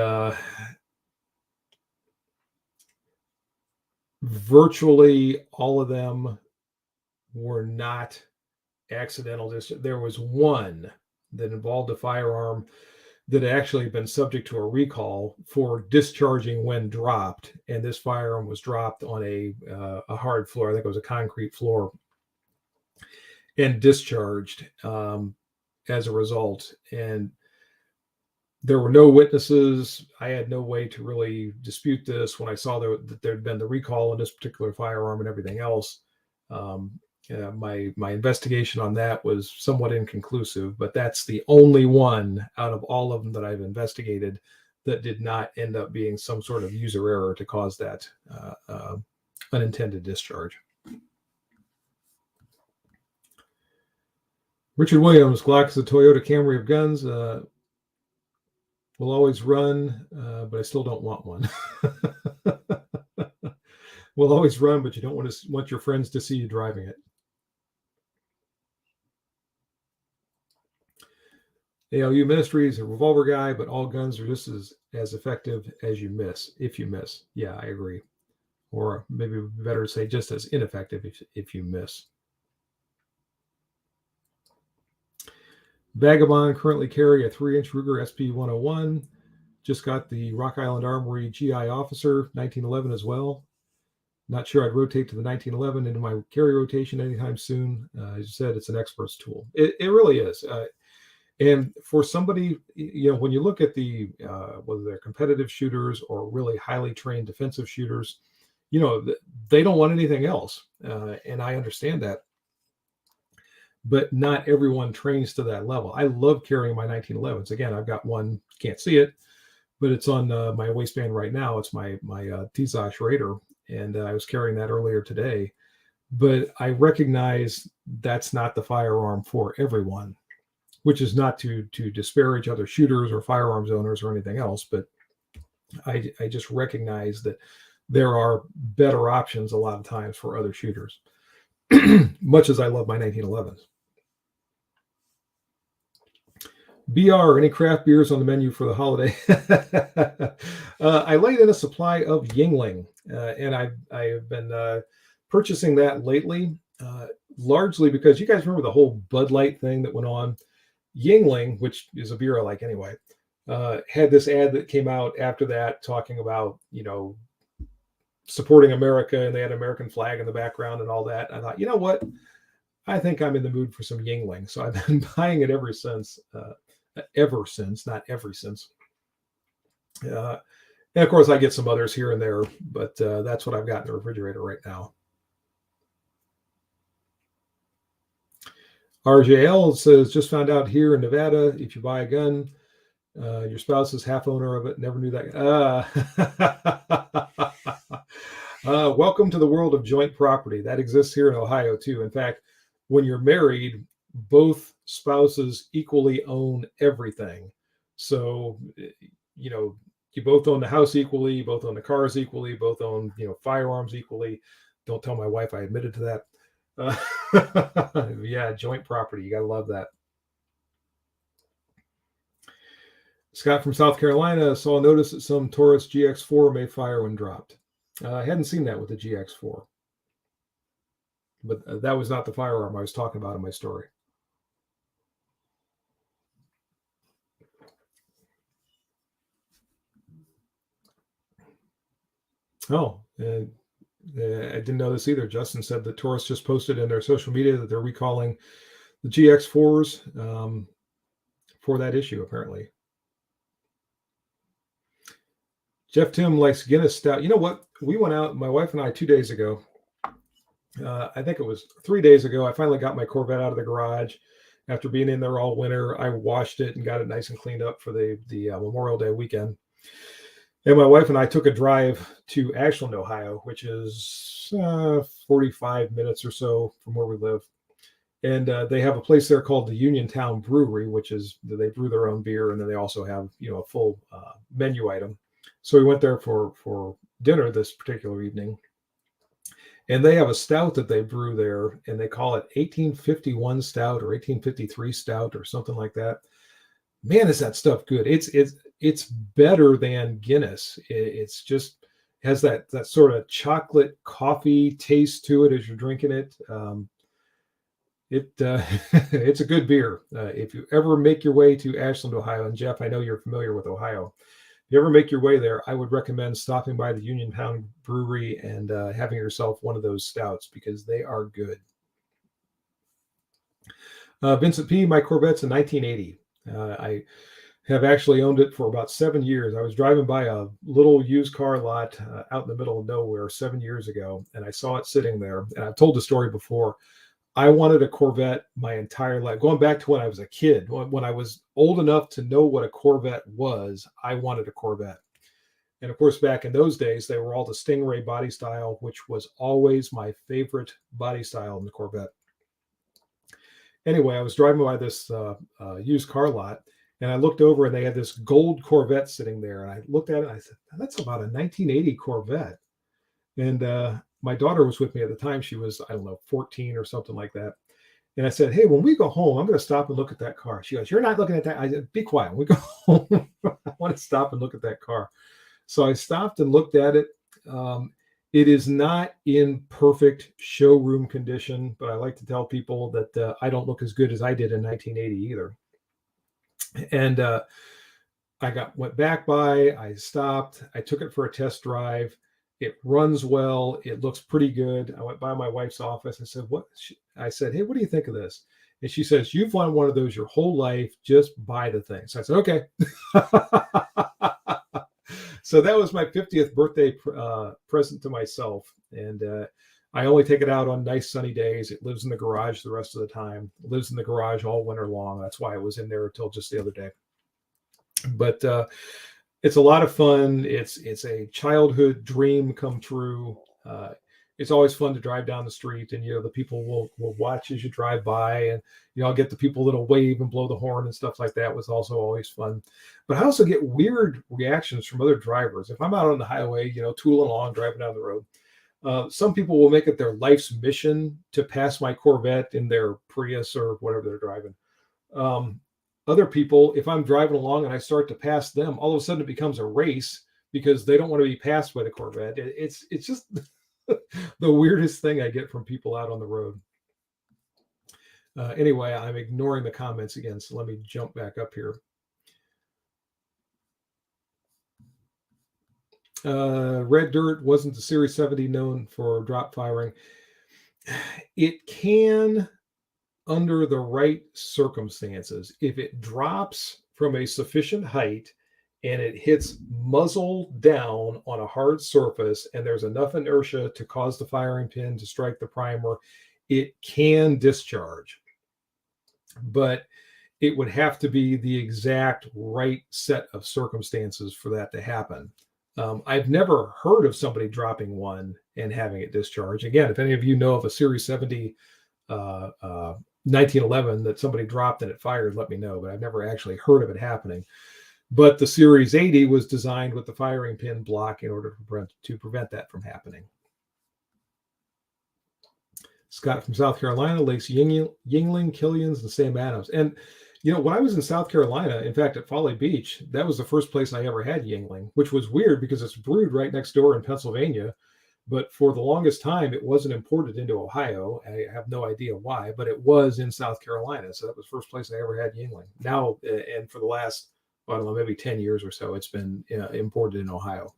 virtually all of them were not accidental. There was one that involved a firearm that had actually been subject to a recall for discharging when dropped, and this firearm was dropped on a hard floor. I think it was a concrete floor, and discharged as a result. And there were no witnesses. I had no way to really dispute this when I saw that there'd been the recall on this particular firearm and everything else. My investigation on that was somewhat inconclusive, but that's the only one out of all of them that I've investigated that did not end up being some sort of user error to cause that unintended discharge. Richard Williams, Glock is a Toyota Camry of guns. Will always run, but I still don't want one. Will always run, but you don't want your friends to see you driving it. ALU Ministry is a revolver guy, but all guns are just as effective as you miss, if you miss. Yeah, I agree. Or maybe better to say just as ineffective if you miss. Vagabond currently carry a 3-inch Ruger SP 101. Just got the Rock Island Armory GI Officer 1911 as well. Not sure I'd rotate to the 1911 into my carry rotation anytime soon. As you said, it's an expert's tool. It really is. And for somebody, when you look at the whether they're competitive shooters or really highly trained defensive shooters, they don't want anything else. And I understand that. But not everyone trains to that level. I love carrying my 1911s. Again, I've got one, can't see it, but it's on my waistband right now. It's my Tizosh Raider, and I was carrying that earlier today. But I recognize that's not the firearm for everyone, which is not to disparage other shooters or firearms owners or anything else. But I just recognize that there are better options a lot of times for other shooters, much as I love my 1911s. BR, any craft beers on the menu for the holiday? I laid in a supply of Yingling, and I've been purchasing that lately, largely because you guys remember the whole Bud Light thing that went on. Yingling, which is a beer I like anyway, had this ad that came out after that talking about, supporting America, and they had an American flag in the background and all that. I thought, you know what? I think I'm in the mood for some Yingling. So I've been buying it ever since, not ever since. And of course, I get some others here and there, but that's what I've got in the refrigerator right now. RJL says, just found out here in Nevada, if you buy a gun, your spouse is half owner of it. Never knew that. Welcome to the world of joint property. That exists here in Ohio too. In fact, when you're married, both spouses equally own everything. So, you both own the house equally, you both own the cars equally, both own, firearms equally. Don't tell my wife I admitted to that. Yeah, joint property. You got to love that. Scott from South Carolina saw a notice that some Taurus GX4 may fire when dropped. I hadn't seen that with the GX4. But that was not the firearm I was talking about in my story. Oh, I didn't know this either. Justin said that Taurus just posted in their social media that they're recalling the GX4s for that issue, apparently. Jeff Tim likes Guinness Stout. You know what? We went out, my wife and I, 2 days ago. I think it was 3 days ago. I finally got my Corvette out of the garage after being in there all winter. I washed it and got it nice and cleaned up for the Memorial Day weekend. And my wife and I took a drive to Ashland, Ohio, which is 45 minutes or so from where we live. And they have a place there called the Uniontown Brewery, which is they brew their own beer, and then they also have a full menu item. So we went there for dinner this particular evening, and they have a stout that they brew there, and they call it 1851 stout or 1853 stout or something like that. Man, is that stuff good? It's better than Guinness. It's just has that sort of chocolate coffee taste to it as you're drinking it. It's a good beer. If you ever make your way to Ashland, Ohio, and Jeff, I know you're familiar with Ohio. If you ever make your way there, I would recommend stopping by the Uniontown Brewery and having yourself one of those stouts because they are good. Vincent P., my Corvette's a 1980. I have actually owned it for about 7 years. I was driving by a little used car lot out in the middle of nowhere 7 years ago, and I saw it sitting there. And I've told the story before. I wanted a Corvette my entire life. Going back to when I was a kid, when I was old enough to know what a Corvette was, I wanted a Corvette. And of course, back in those days, they were all the Stingray body style, which was always my favorite body style in the Corvette. Anyway, I was driving by this used car lot, and I looked over, and they had this gold Corvette sitting there. And I looked at it, and I said, that's about a 1980 Corvette. And my daughter was with me at the time. She was, 14 or something like that. And I said, hey, when we go home, I'm going to stop and look at that car. She goes, you're not looking at that. I said, be quiet. When we go home, I want to stop and look at that car. So I stopped and looked at it. It is not in perfect showroom condition, but I like to tell people that I don't look as good as I did in 1980 either. And went back by, I stopped, I took it for a test drive. It runs well. It looks pretty good. I went by my wife's office. I said, I said, hey, what do you think of this? And she says, you've wanted one of those your whole life. Just buy the thing. So I said, okay. So that was my 50th birthday present to myself. And I only take it out on nice sunny days. It lives in the garage the rest of the time. It lives in the garage all winter long. That's why it was in there until just the other day. But it's a lot of fun. It's a childhood dream come true. It's always fun to drive down the street, and the people will watch as you drive by, and I'll get the people that'll wave and blow the horn and stuff like that. Was also always fun. But I also get weird reactions from other drivers. If I'm out on the highway, tooling along, driving down the road, some people will make it their life's mission to pass my Corvette in their Prius or whatever they're driving. Other people, if I'm driving along and I start to pass them, all of a sudden it becomes a race because they don't want to be passed by the Corvette. It's just the weirdest thing I get from people out on the road. Anyway, I'm ignoring the comments again, so let me jump back up here. Red Dirt wasn't the Series 70 known for drop firing. It can, under the right circumstances, if it drops from a sufficient height and it hits muzzle down on a hard surface and there's enough inertia to cause the firing pin to strike the primer, it can discharge. But it would have to be the exact right set of circumstances for that to happen. I've never heard of somebody dropping one and having it discharge. Again, if any of you know of a Series 70 1911 that somebody dropped and it fired, let me know, but I've never actually heard of it happening. But the Series 80 was designed with the firing pin block in order to prevent that from happening. Scott from South Carolina likes Yingling, Killian's, and Sam Adams. And, when I was in South Carolina, in fact, at Folly Beach, that was the first place I ever had Yingling, which was weird because it's brewed right next door in Pennsylvania. But for the longest time, it wasn't imported into Ohio. I have no idea why, but it was in South Carolina. So that was the first place I ever had Yingling. Now, and for the last, I don't know, maybe 10 years or so, it's been imported in Ohio.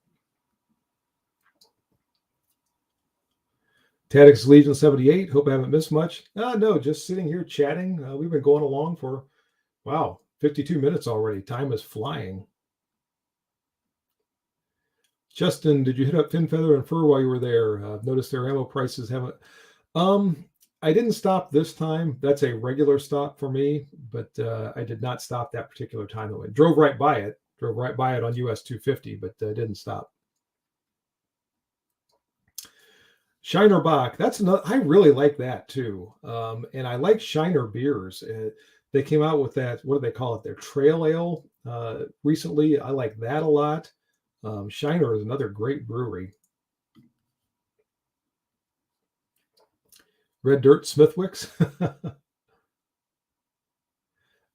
Tadix Legion 78. Hope I haven't missed much. No, just sitting here chatting. We've been going along for, 52 minutes already. Time is flying. Justin, did you hit up Fin Feather and Fur while you were there? I've noticed their ammo prices haven't. I didn't stop this time. That's a regular stop for me, but I did not stop that particular time. I drove right by it on US 250, but didn't stop. Shiner Bach, that's another. I really like that too, and I like Shiner beers. They came out with that. What do they call it? Their Trail Ale recently. I like that a lot. Shiner is another great brewery. Red Dirt Smithwicks.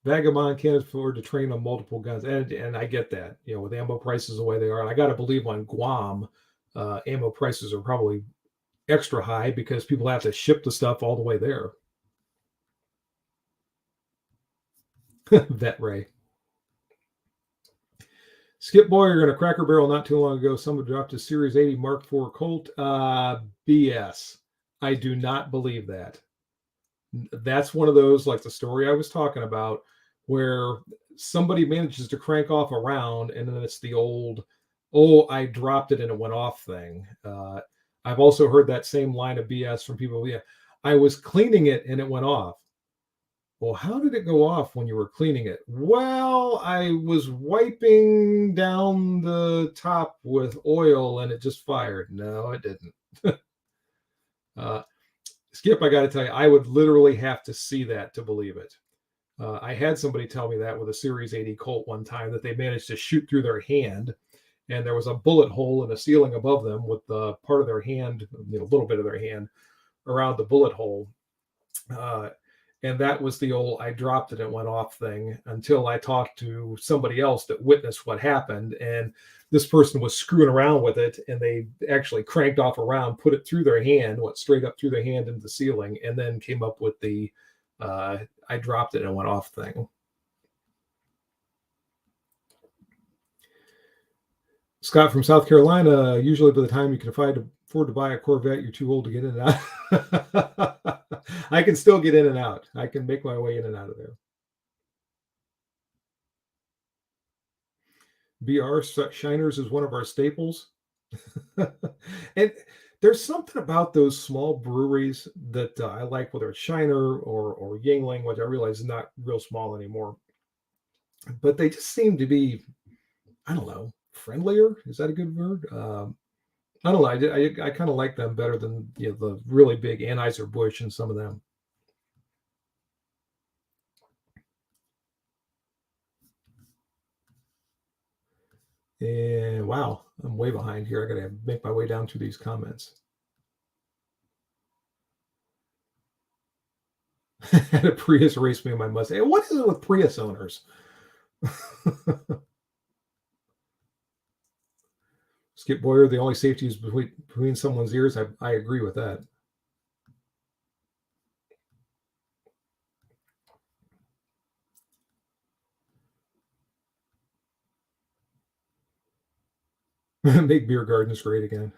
Vagabond can't afford to train on multiple guns, and I get that. With ammo prices the way they are, and I got to believe on Guam, ammo prices are probably extra high because people have to ship the stuff all the way there. Vet Ray. Skip Boy, you're in a Cracker Barrel not too long ago. Someone dropped a Series 80 Mark IV Colt. BS. I do not believe that. That's one of those, like the story I was talking about, where somebody manages to crank off a round and then it's the old, I dropped it and it went off thing. I've also heard that same line of BS from people. Yeah, I was cleaning it and it went off. Well, how did it go off when you were cleaning it? Well, I was wiping down the top with oil and it just fired. No, it didn't. Skip, I got to tell you, I would literally have to see that to believe it. I had somebody tell me that with a Series 80 Colt one time, that they managed to shoot through their hand and there was a bullet hole in the ceiling above them with the part of their hand, a little bit of their hand around the bullet hole. And that was the old, I dropped it and went off thing, until I talked to somebody else that witnessed what happened. And this person was screwing around with it and they actually cranked off a round, put it through their hand, went straight up through their hand into the ceiling, and then came up with the, I dropped it and went off thing. Scott from South Carolina. Usually, by the time you can afford to buy a Corvette, you're too old to get in and out. I can still get in and out. I can make my way in and out of there. BR Shiners is one of our staples. And there's something about those small breweries that I like, whether it's Shiner or Yingling, which I realize is not real small anymore. But they just seem to be, I don't know, friendlier. Is that a good word? I don't know. I kind of like them better than the really big Anheuser-Busch and some of them. And wow, I'm way behind here. I got to make my way down through these comments. Had a Prius race me in my Mustang. What is it with Prius owners? Skip Boyer, the only safety is between someone's ears. I agree with that. Make beer gardens great again.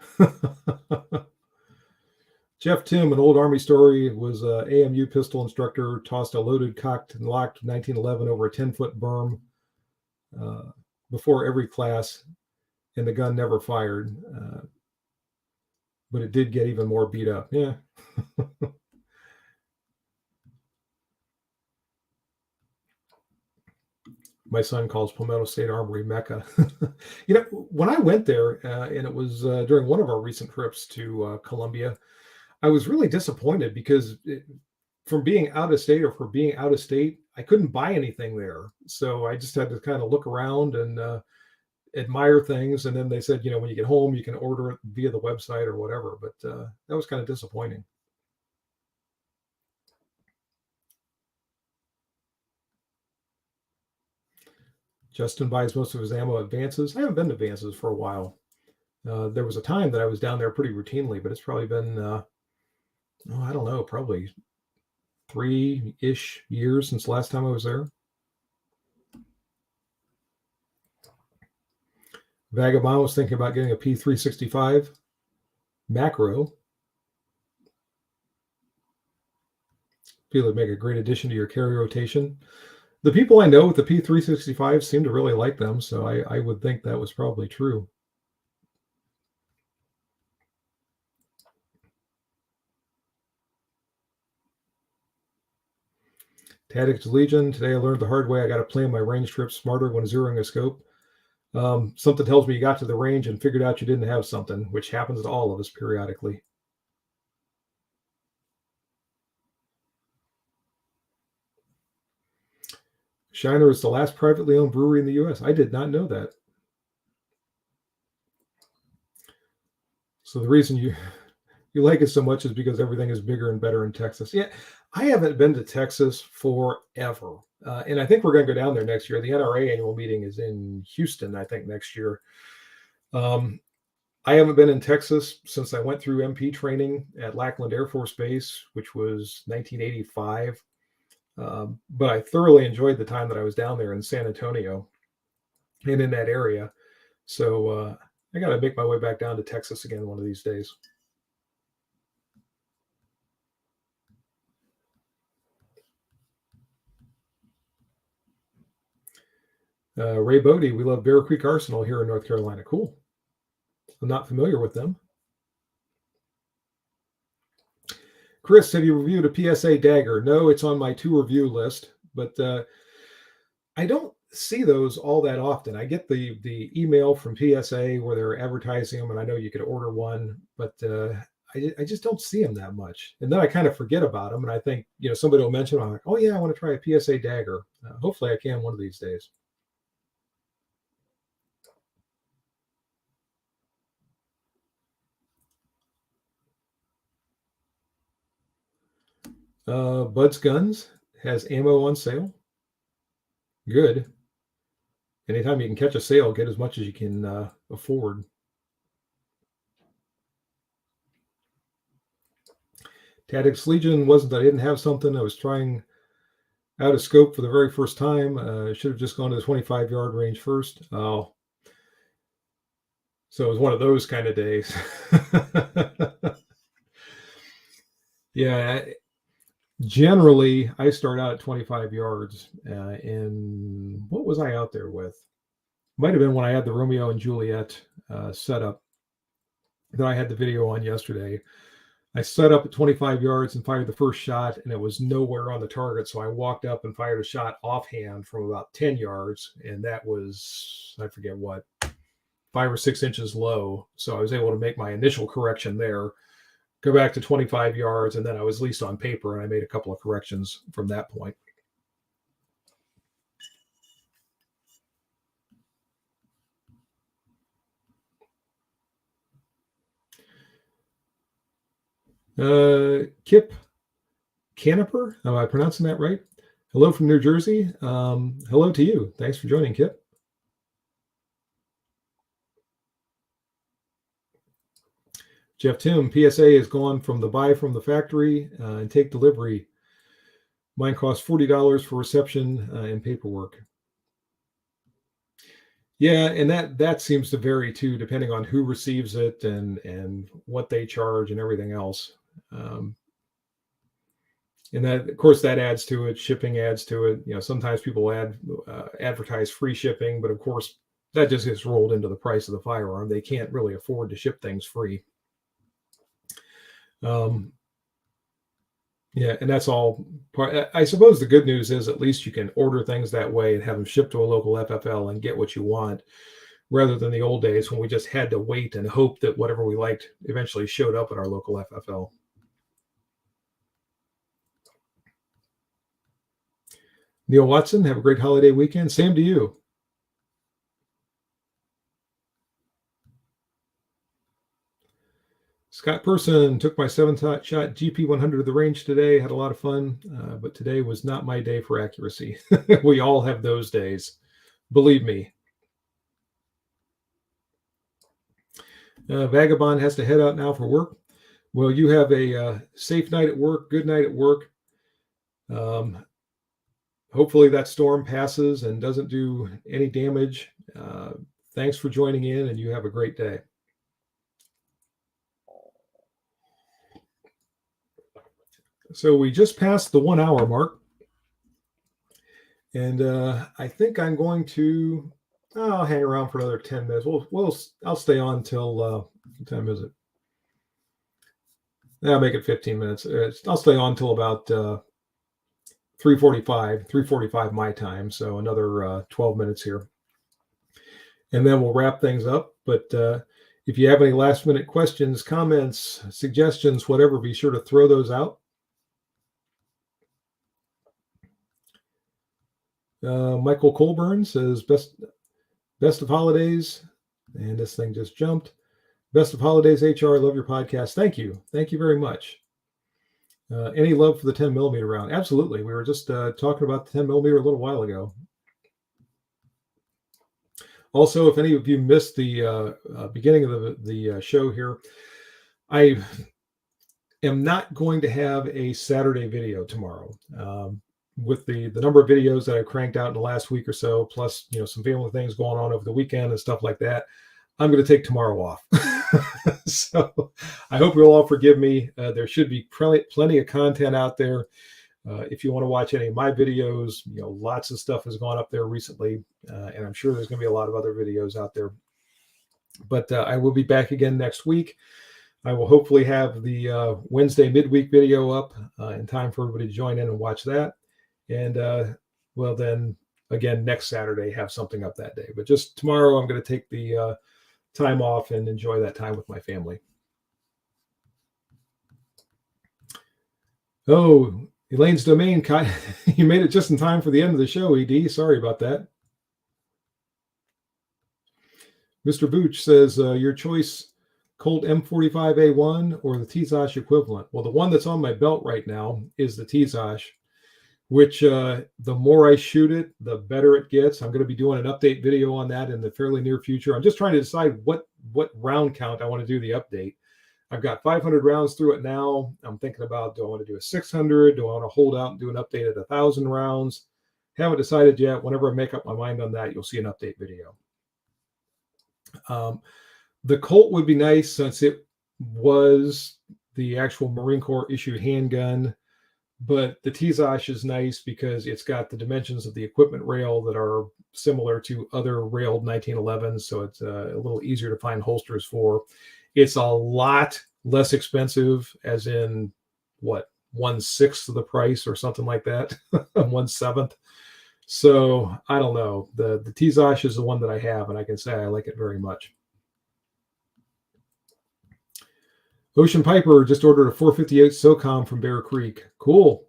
Jeff Tim, an old Army story, was a AMU pistol instructor, tossed a loaded, cocked, and locked 1911 over a 10-foot berm before every class, and the gun never fired. But it did get even more beat up. Yeah. My son calls Palmetto State Armory Mecca. When I went there, and it was during one of our recent trips to Columbia, I was really disappointed because from being out of state I couldn't buy anything there. So I just had to kind of look around and admire things. And then they said, when you get home, you can order it via the website or whatever. But that was kind of disappointing. Justin buys most of his ammo at Vance's. I haven't been to Vance's for a while. There was a time that I was down there pretty routinely, but it's probably been, I don't know, probably 3-ish years since the last time I was there. Vagabond was thinking about getting a P365 macro. Feel it'd make a great addition to your carry rotation. The people I know with the P365 seem to really like them, so I would think that was probably true. Tactics Legion. Today I learned the hard way. I got to plan my range trips smarter when zeroing a scope. Something tells me you got to the range and figured out you didn't have something, which happens to all of us periodically. Shiner is the last privately owned brewery in the U.S. I did not know that. So the reason you like it so much is because everything is bigger and better in Texas. Yeah, I haven't been to Texas forever. And I think we're going to go down there next year. The NRA annual meeting is in Houston, I think, next year. I haven't been in Texas since I went through MP training at Lackland Air Force Base, which was 1985. But I thoroughly enjoyed the time that I was down there in San Antonio and in that area. So I got to make my way back down to Texas again one of these days. Ray Bodie, we love Bear Creek Arsenal here in North Carolina. Cool. I'm not familiar with them. Chris, have you reviewed a PSA dagger? No, it's on my to review list, but I don't see those all that often. I get the email from PSA where they're advertising them, and I know you could order one, but I just don't see them that much. And then I kind of forget about them, and I think somebody will mention them. I'm like, oh yeah, I want to try a PSA dagger. Hopefully, I can one of these days. Bud's Guns has ammo on sale. Good. Anytime you can catch a sale, get as much as you can afford. Tactics Legion wasn't that I didn't have something. I was trying out of scope for the very first time. Should have just gone to the 25-yard range first. Oh, So it was one of those kind of days. Yeah. Generally, I start out at 25 yards. And what was I out there with? Might have been when I had the Romeo and Juliet setup that I had the video on yesterday. I set up at 25 yards and fired the first shot, and it was nowhere on the target. So I walked up and fired a shot offhand from about 10 yards, and that was, I forget what, 5 or 6 inches low. So I was able to make my initial correction there, go back to 25 yards, and then I was at least on paper, and I made a couple of corrections from that point. Kip Caniper, am I pronouncing that right? Hello from New Jersey. Hello to you. Thanks for joining, Kip. Jeff Tim, PSA has gone from the buy from the factory and take delivery. Mine costs $40 for reception and paperwork. Yeah, and that seems to vary too, depending on who receives it and what they charge and everything else. And that, of course, that adds to it. Shipping adds to it. You know, sometimes people advertise free shipping, but of course, that just gets rolled into the price of the firearm. They can't really afford to ship things free. Yeah, and that's all part. I suppose the good news is at least you can order things that way and have them shipped to a local FFL and get what you want, rather than the old days when we just had to wait and hope that whatever we liked eventually showed up at our local FFL. Neil Watson, have a great holiday weekend. Same to you. Scott Person took my 7-shot GP 100 to the range today. Had a lot of fun, but today was not my day for accuracy. We all have those days, believe me. Vagabond has to head out now for work. Well, you have a safe night at work, good night at work. Hopefully that storm passes and doesn't do any damage. Thanks for joining in, and you have a great day. So we just passed the 1 hour mark, and I think I'm going to. I'll hang around for another 10 minutes. I'll stay on till what time is it? I'll make it 15 minutes. I'll stay on till about 3:45 my time. So another 12 minutes here, and then we'll wrap things up. But if you have any last minute questions, comments, suggestions, whatever, be sure to throw those out. Michael Colburn says best of holidays, and this thing just jumped. Best of holidays, HR. Love your podcast. Thank you very much. Any love for the 10 millimeter round? Absolutely. We were just talking about the 10 millimeter a little while ago. Also, if any of you missed the beginning of the show here, I am not going to have a Saturday video tomorrow. With the number of videos that I cranked out in the last week or so, plus some family things going on over the weekend and stuff like that, I'm going to take tomorrow off. So I hope you'll all forgive me. There should be plenty of content out there. If you want to watch any of my videos, lots of stuff has gone up there recently, and I'm sure there's going to be a lot of other videos out there. But I will be back again next week. I will hopefully have the Wednesday midweek video up in time for everybody to join in and watch that. And well, then again, next Saturday, have something up that day. But just tomorrow, I'm going to take the time off and enjoy that time with my family. Oh, Elaine's Domain, you made it just in time for the end of the show, ED. Sorry about that. Mr. Booch says, your choice, Colt M45A1 or the Tizosh equivalent? Well, the one that's on my belt right now is the Tizosh, which the more I shoot it, the better it gets. I'm going to be doing an update video on that in the fairly near future. I'm just trying to decide what round count I want to do the update. I've got 500 rounds through it now. I'm thinking about, do I want to do a 600? Do I want to hold out and do an update at 1,000 rounds? Haven't decided yet. Whenever I make up my mind on that, you'll see an update video. The Colt would be nice since it was the actual Marine Corps issued handgun, but the Tizosh is nice because it's got the dimensions of the equipment rail that are similar to other railed 1911s, so it's a little easier to find holsters for. It's a lot less expensive, as in what, 1/6 of the price or something like that, 1/7. So I don't know. The Tizosh is the one that I have, and I can say I like it very much. Ocean Piper just ordered a 458 SOCOM from Bear Creek. Cool.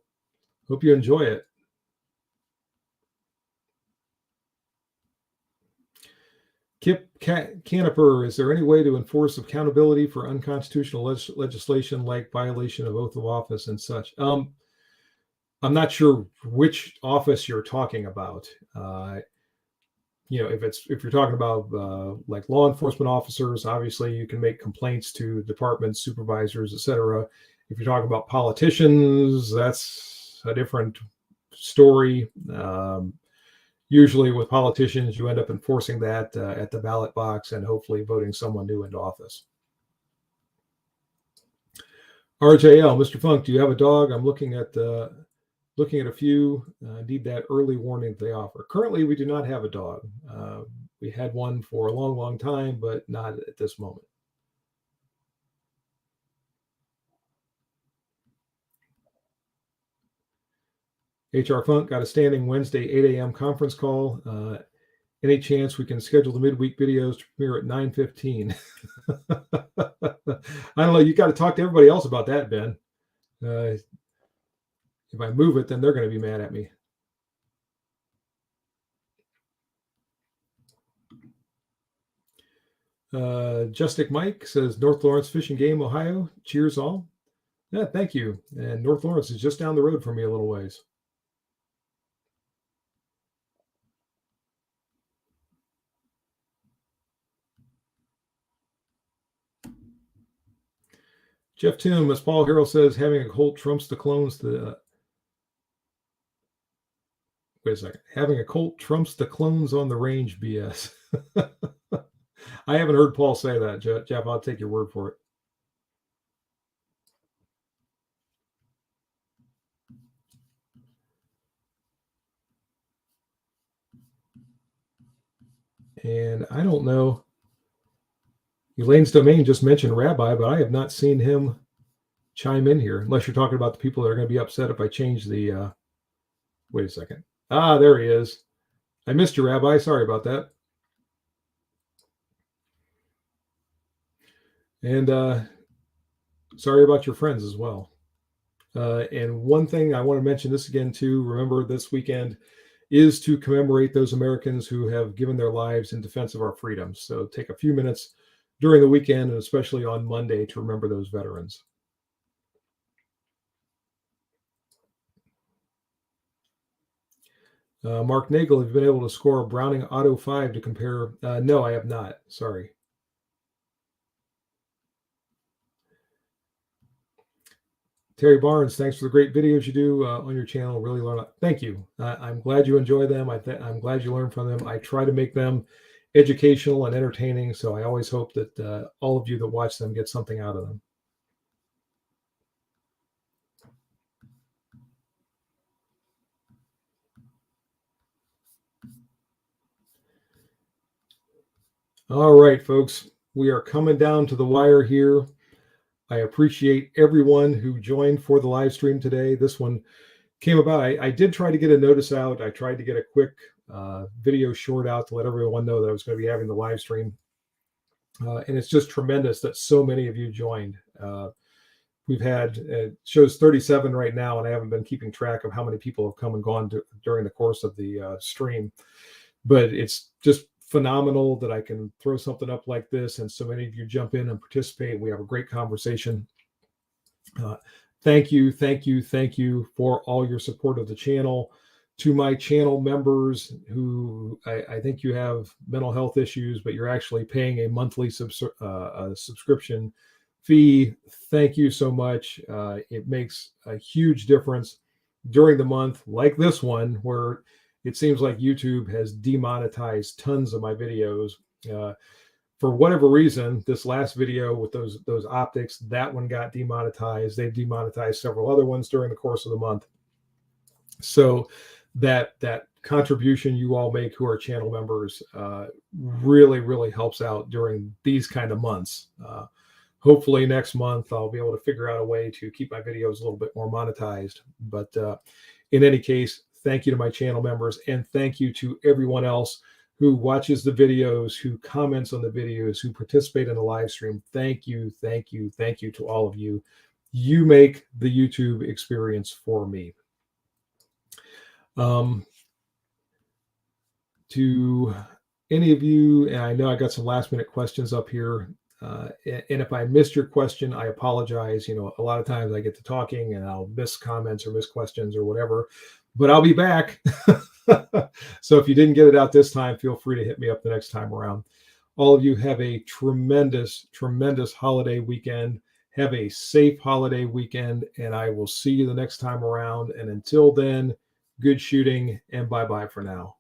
Hope you enjoy it. Kip Caniper, is there any way to enforce accountability for unconstitutional legislation like violation of oath of office and such? I'm not sure which office you're talking about. If you're talking about like law enforcement officers, obviously you can make complaints to departments, supervisors, etc. If you're talking about politicians, that's a different story. Usually with politicians, you end up enforcing that at the ballot box and hopefully voting someone new into office. RJL, Mr. Funk, do you have a dog? I'm looking at a few. Need that early warning they offer. Currently, we do not have a dog. We had one for a long, long time, but not at this moment. HR Funk got a standing Wednesday 8 a.m. conference call. Any chance we can schedule the midweek videos to premiere at 9:15? I don't know. You got to talk to everybody else about that, Ben. If I move it, then they're going to be mad at me. Justic Mike says North Lawrence Fish and Game, Ohio. Cheers all. Yeah, thank you. And North Lawrence is just down the road from me a little ways. Jeff Toom, as Paul Harrell says, having a Colt trumps the clones. Wait a second. Having a Colt trumps the clones on the range BS. I haven't heard Paul say that, Jeff. I'll take your word for it. And I don't know. Elaine's Domain just mentioned Rabbi, but I have not seen him chime in here, unless you're talking about the people that are going to be upset if I change the. Wait a second. There he is. I missed you, Rabbi. Sorry about that. And sorry about your friends as well. And one thing I want to mention this again too. Remember, this weekend is to commemorate those Americans who have given their lives in defense of our freedoms. So take a few minutes during the weekend, and especially on Monday, to remember those veterans. Mark Nagel, have you been able to score a Browning Auto 5 to compare? No, I have not. Sorry. Terry Barnes, thanks for the great videos you do on your channel. Really learn. Thank you. I'm glad you enjoy them. I'm glad you learn from them. I try to make them educational and entertaining, so I always hope that all of you that watch them get something out of them. All right, folks, we are coming down to the wire here. I appreciate everyone who joined for the live stream today. This one came about. I did try to get a notice out. I tried to get a quick video short out to let everyone know that I was going to be having the live stream. And it's just tremendous that so many of you joined. We've had, it shows 37 right now, and I haven't been keeping track of how many people have come and gone during the course of the stream. But it's just phenomenal that I can throw something up like this and so many of you jump in and participate. We have a great conversation. Thank you for all your support of the channel. To my channel members who I think you have mental health issues, but you're actually paying a monthly subscription fee, thank you so much. It makes a huge difference during the month, like this one, where it seems like YouTube has demonetized tons of my videos. for whatever reason, this last video with those optics, that one got demonetized. They've demonetized several other ones during the course of the month. So that contribution you all make who are channel members really helps out during these kind of months. Hopefully next month I'll be able to figure out a way to keep my videos a little bit more monetized. But in any case, thank you to my channel members, and thank you to everyone else who watches the videos, who comments on the videos, who participate in the live stream. Thank you to all of you. You make the YouTube experience for me. To any of you, and I know I got some last minute questions up here, and if I missed your question, I apologize. You know, a lot of times I get to talking and I'll miss comments or miss questions or whatever, but I'll be back. So if you didn't get it out this time, feel free to hit me up the next time around. All of you have a tremendous holiday weekend. Have a safe holiday weekend, and I will see you the next time around. And until then, good shooting, and bye-bye for now.